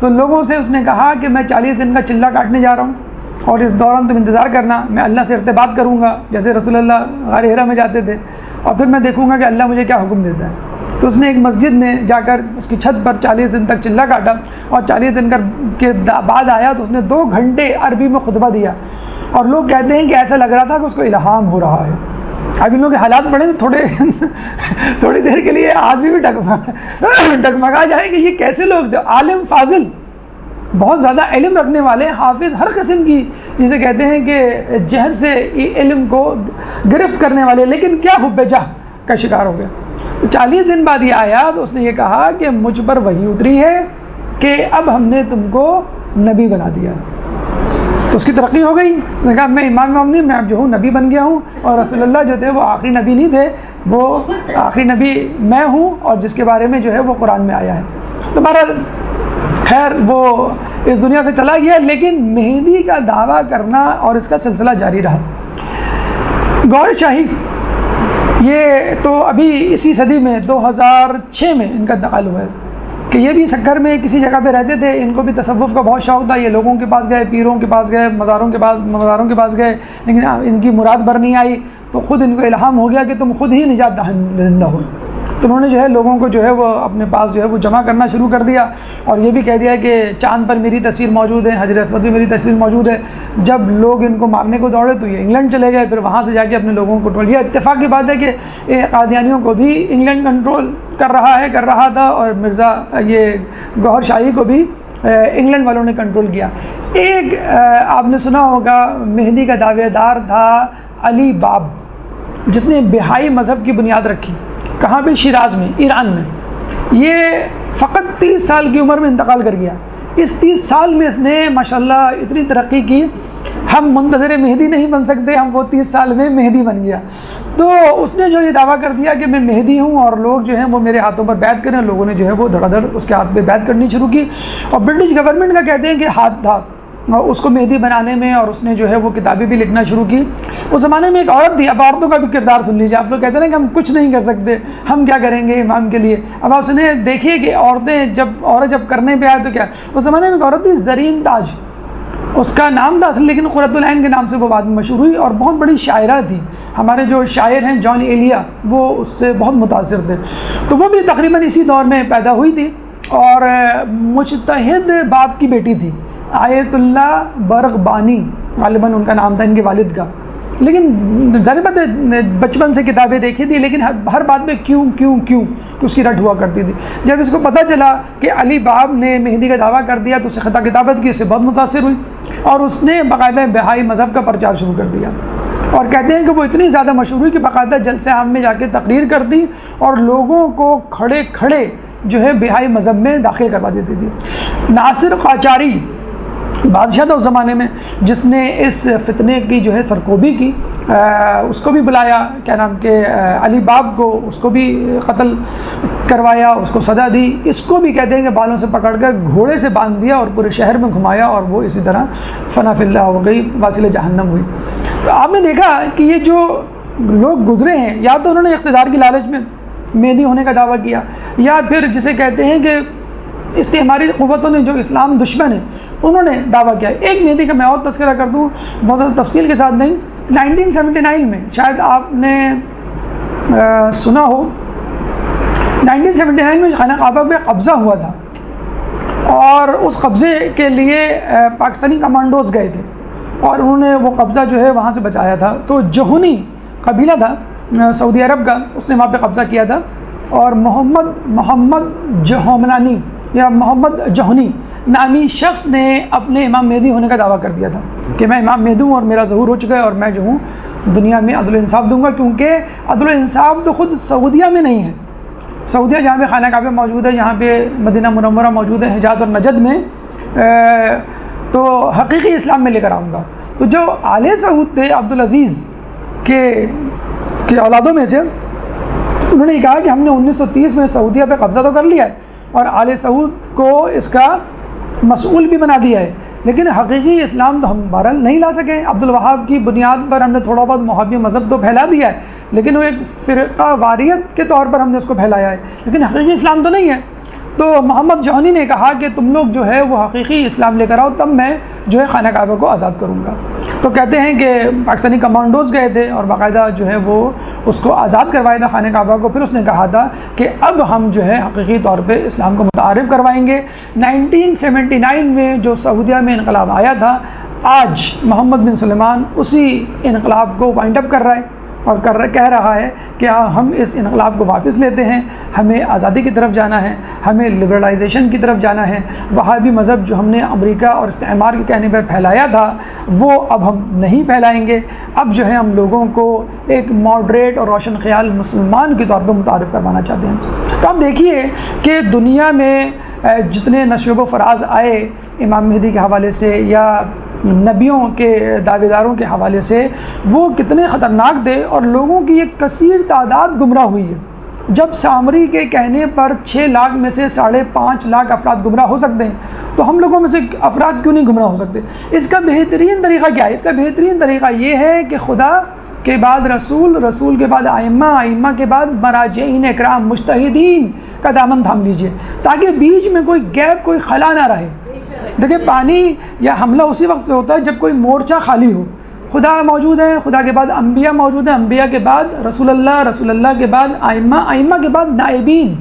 تو لوگوں سے اس نے کہا کہ میں 40 دن کا چلہ کاٹنے جا رہا ہوں اور اس دوران تم انتظار کرنا، میں اللہ سے ارتباط کروں گا جیسے رسول اللہ غار حرا میں جاتے تھے، اور پھر میں دیکھوں گا کہ اللہ مجھے کیا حکم دیتا ہے۔ تو اس نے ایک مسجد میں جا کر اس کی چھت پر 40 دن تک چلہ کاٹا، اور 40 دن کے بعد آیا تو اس نے 2 گھنٹے عربی میں خطبہ دیا، اور لوگ کہتے ہیں کہ ایسا لگ رہا تھا کہ اس کو الہام ہو رہا ہے، اب ان لوگوں کے حالات پڑھیں تو تھوڑی دیر کے لیے آدمی بھی ڈگمگا جائیں کہ یہ کیسے لوگ تھے. عالم فاضل، بہت زیادہ علم رکھنے والے، حافظ، ہر قسم کی جسے کہتے ہیں کہ جہل سے علم کو گرفت کرنے والے، لیکن کیا حب جاہ کا شکار ہو گیا. 40 دن بعد یہ آیا تو اس نے یہ کہا کہ مجھ پر وحی اتری ہے کہ اب ہم نے تم کو نبی بنا دیا. تو اس کی ترقی ہو گئی. اس نے کہا میں امام نہیں، میں اب جو ہوں نبی بن گیا ہوں، اور رسول اللہ جو تھے وہ آخری نبی نہیں تھے، وہ آخری نبی میں ہوں، اور جس کے بارے میں جو ہے وہ قرآن میں آیا ہے. تو بہرحال خیر وہ اس دنیا سے چلا گیا، لیکن مہدی کا دعویٰ کرنا اور اس کا سلسلہ جاری رہا. گور شاہی یہ تو ابھی اسی صدی میں 2006 میں ان کا انتقال ہوا ہے، کہ یہ بھی سکر میں کسی جگہ پہ رہتے تھے. ان کو بھی تصوف کا بہت شوق تھا. یہ لوگوں کے پاس گئے، پیروں کے پاس گئے، مزاروں کے پاس گئے، لیکن ان کی مراد بھر نہیں آئی. تو خود ان کو الہام ہو گیا کہ تم خود ہی نجات دہندہ ہو. تو انہوں نے جو ہے لوگوں کو جو ہے وہ اپنے پاس جو ہے وہ جمع کرنا شروع کر دیا، اور یہ بھی کہہ دیا کہ چاند پر میری تصویر موجود ہے، حجر اسود بھی میری تصویر موجود ہے. جب لوگ ان کو مارنے کو دوڑے تو یہ انگلینڈ چلے گئے، پھر وہاں سے جا کے اپنے لوگوں کو کنٹرول. یہ اتفاق کی بات ہے کہ قادیانیوں کو بھی انگلینڈ کنٹرول کر رہا تھا، اور مرزا یہ گوہر شاہی کو بھی انگلینڈ والوں نے کنٹرول کیا. ایک آپ نے سنا ہوگا مہدی کا دعوے دار تھا علی باب، جس نے بہائی مذہب کی بنیاد رکھی. کہاں پہ؟ شیراز میں، ایران میں. یہ فقط 30 سال کی عمر میں انتقال کر گیا. اس 30 سال میں اس نے ماشاءاللہ اتنی ترقی کی، ہم منتظر مہدی نہیں بن سکتے، ہم وہ 30 سال میں مہدی بن گیا. تو اس نے جو یہ دعویٰ کر دیا کہ میں مہدی ہوں اور لوگ جو ہیں وہ میرے ہاتھوں پر بیعت کریں. لوگوں نے جو ہے وہ دھڑا دھڑ اس کے ہاتھ پہ بیعت کرنی شروع کی، اور برٹش گورنمنٹ کا کہتے ہیں کہ ہاتھ تھا اس کو مہدی بنانے میں، اور اس نے جو ہے وہ کتابیں بھی لکھنا شروع کی. اس زمانے میں ایک عورت تھی. اب عورتوں کا بھی کردار سن لیجیے. آپ لوگ کہتے ہیں کہ ہم کچھ نہیں کر سکتے، ہم کیا کریں گے امام کے لیے. اب آپ سنیں، دیکھیے کہ عورت جب کرنے پہ آئے تو کیا. اس زمانے میں ایک عورت تھی زرین تاج، اس کا نام تھا اصل، لیکن قرۃ العین کے نام سے وہ بعد میں مشہور ہوئی، اور بہت بڑی شاعرہ تھی. ہمارے جو شاعر ہیں جان ایلیا، وہ اس سے بہت متاثر تھے. تو وہ بھی تقریباً اسی دور میں پیدا ہوئی تھی، اور مجتہد باپ کی بیٹی تھی. آیت اللہ برغبانی غالباً ان کا نام تھا ان کے والد کا. لیکن ظاہر بات ہے بچپن سے کتابیں دیکھی تھی، لیکن ہر بات میں کیوں کیوں کیوں اس کی رٹ ہوا کرتی تھی. جب اس کو پتہ چلا کہ علی باب نے مہدی کا دعویٰ کر دیا تو اسے خطا کتابت کی، اس سے بہت متاثر ہوئی، اور اس نے باقاعدہ بہائی مذہب کا پرچار شروع کر دیا. اور کہتے ہیں کہ وہ اتنی زیادہ مشہور ہوئی کہ باقاعدہ جلسے عام میں جا کے تقریر کرتی، اور لوگوں کو کھڑے کھڑے جو ہے بہائی مذہب میں داخل کروا دیتی تھی. ناصر قاچاری بادشاہ تھا اس زمانے میں، جس نے اس فتنے کی جو ہے سرکوبی کی. اس کو بھی بلایا، کیا نام کہ علی باب کو، اس کو بھی قتل کروایا، اس کو سزا دی. اس کو بھی کہتے ہیں کہ بالوں سے پکڑ کر گھوڑے سے باندھ دیا اور پورے شہر میں گھمایا، اور وہ اسی طرح فنا فی اللہ ہو گئی، واصل جہنم ہوئی. تو آپ نے دیکھا کہ یہ جو لوگ گزرے ہیں، یا تو انہوں نے اقتدار کی لالچ میں مہدی ہونے کا دعویٰ کیا، یا پھر جسے کہتے ہیں کہ استعماری قوتوں نے جو اسلام دشمن ہے انہوں نے دعویٰ کیا. ایک مہدی کا میں اور تذکرہ کر دوں، بہت زیادہ تفصیل کے ساتھ نہیں. 1979 میں شاید آپ نے سنا ہو، 1979 میں خانہ کعبہ پہ قبضہ ہوا تھا، اور اس قبضے کے لیے پاکستانی کمانڈوز گئے تھے، اور انہوں نے وہ قبضہ جو ہے وہاں سے بچایا تھا. تو جہنی قبیلہ تھا سعودی عرب کا، اس نے وہاں پہ قبضہ کیا تھا، اور محمد جہومنانی یا محمد جہنی نامی شخص نے اپنے امام مہدی ہونے کا دعویٰ کر دیا تھا کہ میں امام مہدی ہوں اور میرا ظہور ہو چکا ہے، اور میں جو ہوں دنیا میں عدل و انصاف دوں گا. کیونکہ عدل و انصاف تو خود سعودیہ میں نہیں ہے. سعودیہ جہاں پہ خانہ کعبہ موجود ہے، یہاں پہ مدینہ منورہ موجود ہے، حجاز اور نجد میں، تو حقیقی اسلام میں لے کر آؤں گا. تو جو آل سعود تھے عبدالعزیز کے اولادوں میں سے، انہوں نے کہا کہ ہم نے 1930 میں سعودیہ پہ قبضہ تو کر لیا ہے، اور آل سعود کو اس کا مسئول بھی بنا دیا ہے، لیکن حقیقی اسلام تو ہم بہرحال نہیں لا سکے. عبدالوہاب کی بنیاد پر ہم نے تھوڑا بہت محبی مذہب تو پھیلا دیا ہے، لیکن وہ ایک فرقہ واریت کے طور پر ہم نے اس کو پھیلایا ہے، لیکن حقیقی اسلام تو نہیں ہے. تو محمد جہنی نے کہا کہ تم لوگ جو ہے وہ حقیقی اسلام لے کر آؤ، تب میں جو ہے خانہ کعبہ کو آزاد کروں گا. تو کہتے ہیں کہ پاکستانی کمانڈوز گئے تھے اور باقاعدہ جو ہے وہ اس کو آزاد کروایا تھا خانہ کعبہ کو. پھر اس نے کہا تھا کہ اب ہم جو ہے حقیقی طور پہ اسلام کو متعارف کروائیں گے. 1979 میں جو سعودیہ میں انقلاب آیا تھا، آج محمد بن سلمان اسی انقلاب کو وائنڈ اپ کر رہا ہے. اور کہہ رہا ہے کہ ہم اس انقلاب کو واپس لیتے ہیں، ہمیں آزادی کی طرف جانا ہے، ہمیں لبرلائزیشن کی طرف جانا ہے، وہابی مذہب جو ہم نے امریکہ اور استعمار کے کہنے پر پھیلایا تھا وہ اب ہم نہیں پھیلائیں گے، اب جو ہے ہم لوگوں کو ایک ماڈریٹ اور روشن خیال مسلمان کے طور پر متعارف کروانا چاہتے ہیں۔ تو اب دیکھیے کہ دنیا میں جتنے نشیب و فراز آئے امام مہدی کے حوالے سے یا نبیوں کے دعوے داروں کے حوالے سے، وہ کتنے خطرناک تھے اور لوگوں کی ایک کثیر تعداد گمراہ ہوئی ہے۔ جب سامری کے کہنے پر 6 لاکھ میں سے 5.5 لاکھ افراد گمراہ ہو سکتے ہیں تو ہم لوگوں میں سے افراد کیوں نہیں گمراہ ہو سکتے؟ اس کا بہترین طریقہ کیا ہے؟ اس کا بہترین طریقہ یہ ہے کہ خدا کے بعد رسول، رسول کے بعد ائمہ، ائمہ کے بعد مراجعین اکرام، مجتہدین کا دامن تھام لیجئے تاکہ بیچ میں کوئی گیپ، کوئی خلا نہ رہے۔ دیکھیں پانی یا حملہ اسی وقت سے ہوتا ہے جب کوئی مورچہ خالی ہو۔ خدا موجود ہے، خدا کے بعد انبیاء موجود ہیں، انبیاء کے بعد رسول اللہ، رسول اللہ کے بعد ائمہ، ائمہ کے بعد نائبین۔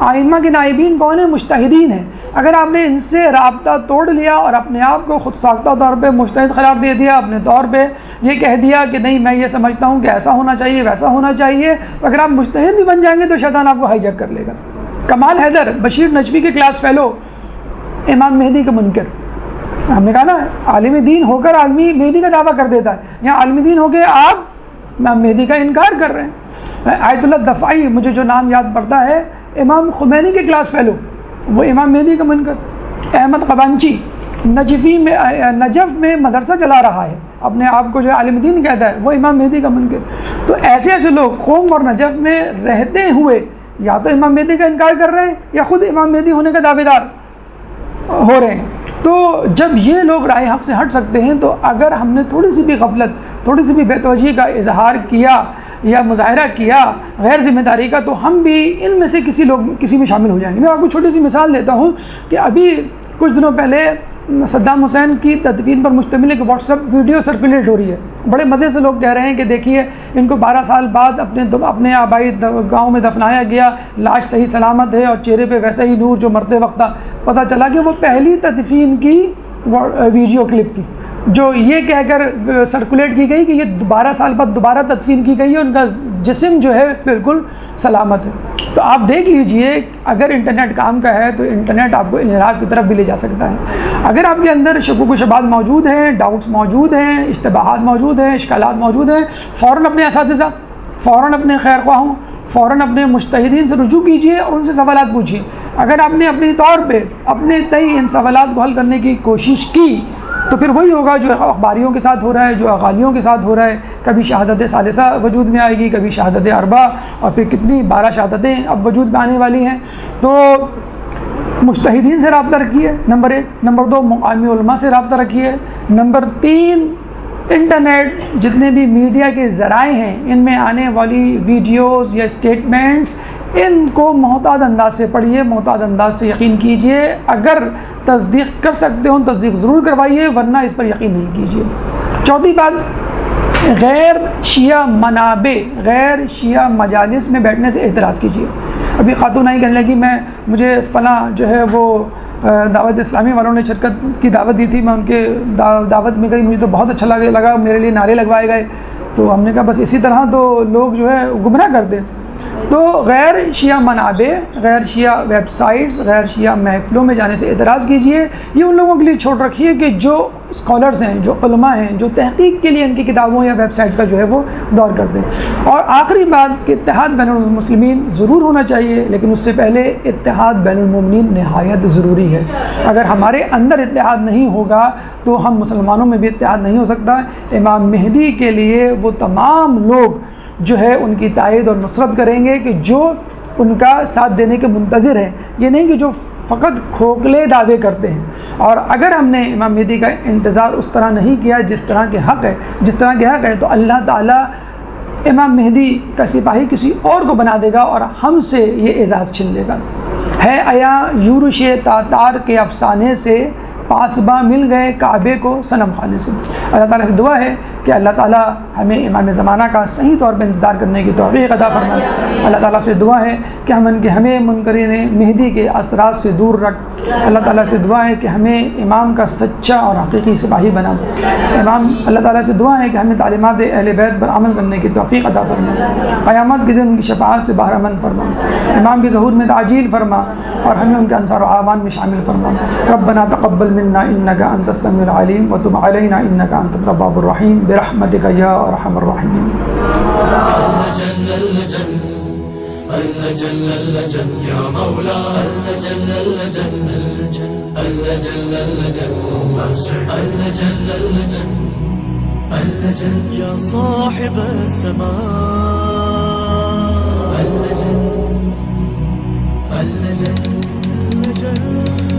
ائمہ کے نائبین کون ہیں؟ مجتہدین ہیں۔ اگر آپ نے ان سے رابطہ توڑ لیا اور اپنے آپ کو خود ساختہ طور پہ مجتہد قرار دے دیا، اپنے طور پہ یہ کہہ دیا کہ نہیں میں یہ سمجھتا ہوں کہ ایسا ہونا چاہیے، ویسا ہونا چاہیے، تو اگر آپ مجتہد بھی بن جائیں گے تو شیطان آپ کو ہائی جیک کر لے گا۔ کمال حیدر بشیر نجوی کے کلاس فیلو، امام مہدی کا منکر۔ ہم نے کہا نا عالم دین ہو کر آدمی مہدی کا دعویٰ کر دیتا ہے، یہاں عالم دین ہو کے آپ امام مہدی کا انکار کر رہے ہیں۔ آیت اللہ دفاعی، مجھے جو نام یاد پڑتا ہے، امام خمینی کے کلاس فیلو، وہ امام مہدی کا منکر۔ احمد قبانچی نجف میں مدرسہ چلا رہا ہے، اپنے آپ کو جو عالم دین کہتا ہے، وہ امام مہدی کا منکر۔ تو ایسے ایسے لوگ قوم اور نجف میں رہتے ہوئے یا تو امام مہدی کا انکار کر رہے ہیں یا خود امام مہدی ہونے کا دعوے دار ہو رہے ہیں۔ تو جب یہ لوگ راہ حق سے ہٹ سکتے ہیں تو اگر ہم نے تھوڑی سی بھی غفلت، تھوڑی سی بھی بے توجہی کا اظہار کیا یا مظاہرہ کیا غیر ذمہ داری کا، تو ہم بھی ان میں سے کسی میں شامل ہو جائیں گے۔ میں آپ کو چھوٹی سی مثال دیتا ہوں کہ ابھی کچھ دنوں پہلے صدام حسین کی تدفین پر مشتمل ایک واٹس ایپ ویڈیو سرکولیٹ ہو رہی ہے۔ بڑے مزے سے لوگ کہہ رہے ہیں کہ دیکھیے ان کو 12 سال بعد اپنے آبائی گاؤں میں دفنایا گیا، لاش صحیح سلامت ہے اور چہرے پہ ویسا ہی نور جو مرتے وقت تھا۔ پتہ چلا کہ وہ پہلی تدفین کی ویڈیو کلپ تھی جو یہ کہہ کر سرکولیٹ کی گئی کہ یہ 12 سال بعد دوبارہ تدفین کی گئی ہے، ان کا جسم جو ہے بالکل سلامت ہے۔ تو آپ دیکھ لیجئے اگر انٹرنیٹ کام کا ہے تو انٹرنیٹ آپ کو انحراف کی طرف بھی لے جا سکتا ہے۔ اگر آپ کے اندر شکوک و شبہات موجود ہیں، ڈاؤٹس موجود ہیں، اشتباہات موجود ہیں، اشکالات موجود ہیں، فوراً اپنے اساتذہ، فوراً اپنے خیر خواہوں، فوراً اپنے مجتہدین سے رجوع کیجئے اور ان سے سوالات پوچھیے۔ اگر آپ نے اپنے طور پہ اپنے تئیں ان سوالات کو حل کرنے کی کوشش کی تو پھر وہی ہوگا جو اخباریوں کے ساتھ ہو رہا ہے، جو اغالیوں کے ساتھ ہو رہا ہے۔ کبھی شہادت ثالثہ وجود میں آئے گی، کبھی شہادت اربع، اور پھر کتنی 12 شہادتیں اب وجود میں آنے والی ہیں۔ تو مجتہدین سے رابطہ رکھیے، نمبر 1۔ نمبر 2 مقامی علماء سے رابطہ رکھیے۔ نمبر 3 انٹرنیٹ جتنے بھی میڈیا کے ذرائع ہیں ان میں آنے والی ویڈیوز یا اسٹیٹمنٹس، ان کو محتاط انداز سے پڑھیے، محتاط انداز سے یقین کیجئے۔ اگر تصدیق کر سکتے ہوں تصدیق ضرور کروائیے، ورنہ اس پر یقین نہیں کیجئے۔ چوتھی بات، غیر شیعہ منابع، غیر شیعہ مجالس میں بیٹھنے سے احتراز کیجئے۔ ابھی خاتون آئی کہنے لگی مجھے فلاں جو ہے وہ دعوت اسلامی والوں نے شرکت کی دعوت دی تھی، میں ان کے دعوت میں گئی، مجھے تو بہت اچھا لگا، میرے لیے نعرے لگوائے گئے۔ تو ہم نے کہا بس اسی طرح تو لوگ جو ہے گمراہ کرتے۔ تو غیر شیعہ منابع، غیر شیعہ ویب سائٹس، غیر شیعہ محفلوں میں جانے سے اعتراض کیجئے۔ یہ ان لوگوں کے لیے چھوڑ رکھیے کہ جو اسکالرز ہیں، جو علماء ہیں، جو تحقیق کے لیے ان کی کتابوں یا ویب سائٹس کا جو ہے وہ دور کرتے ہیں۔ اور آخری بات کہ اتحاد بین المسلمین ضرور ہونا چاہیے، لیکن اس سے پہلے اتحاد بین المومنین نہایت ضروری ہے۔ اگر ہمارے اندر اتحاد نہیں ہوگا تو ہم مسلمانوں میں بھی اتحاد نہیں ہو سکتا۔ امام مہدی کے لیے وہ تمام لوگ جو ہے ان کی تائید اور نصرت کریں گے کہ جو ان کا ساتھ دینے کے منتظر ہیں، یہ نہیں کہ جو فقط کھوکھلے دعوے کرتے ہیں۔ اور اگر ہم نے امام مہدی کا انتظار اس طرح نہیں کیا جس طرح کے حق ہے تو اللہ تعالیٰ امام مہدی کا سپاہی کسی اور کو بنا دے گا اور ہم سے یہ اعزاز چھین لے گا۔ ہے عیاں یورش تاتار کے افسانے سے، پاسباں مل گئے کعبے کو صنم خانے سے۔ اللہ تعالیٰ سے دعا ہے کہ اللہ تعالیٰ ہمیں امام زمانہ کا صحیح طور پہ انتظار کرنے کی توفیق عطا فرمائے۔ اللہ تعالیٰ سے دعا ہے کہ ہمیں منکرین مہدی کے اثرات سے دور رکھ۔ اللہ تعالیٰ سے دعا ہے کہ ہمیں امام کا سچا اور حقیقی سپاہی بنا۔ اللہ تعالیٰ سے دعا ہے کہ ہمیں تعلیمات اہل بیت پر عمل کرنے کی توفیق عطا فرمائے۔ قیامت کے دن ان کی شفاعت سے بہرہ مند فرما۔ امام کے ظہور میں تعجیل فرما اور ہمیں ان کے انصار و اعوان میں شامل فرما۔ ربنا تقبل منا انک انت السمیع العلیم وتب علینا انک انت التواب الرحیم برحمتک یا ارحم الراحمین۔ اللجن اللجن يا مولا اللجن اللجن اللجن اللجن اللجن اللجن اللجن يا صاحب السماء اللجن اللجن اللجن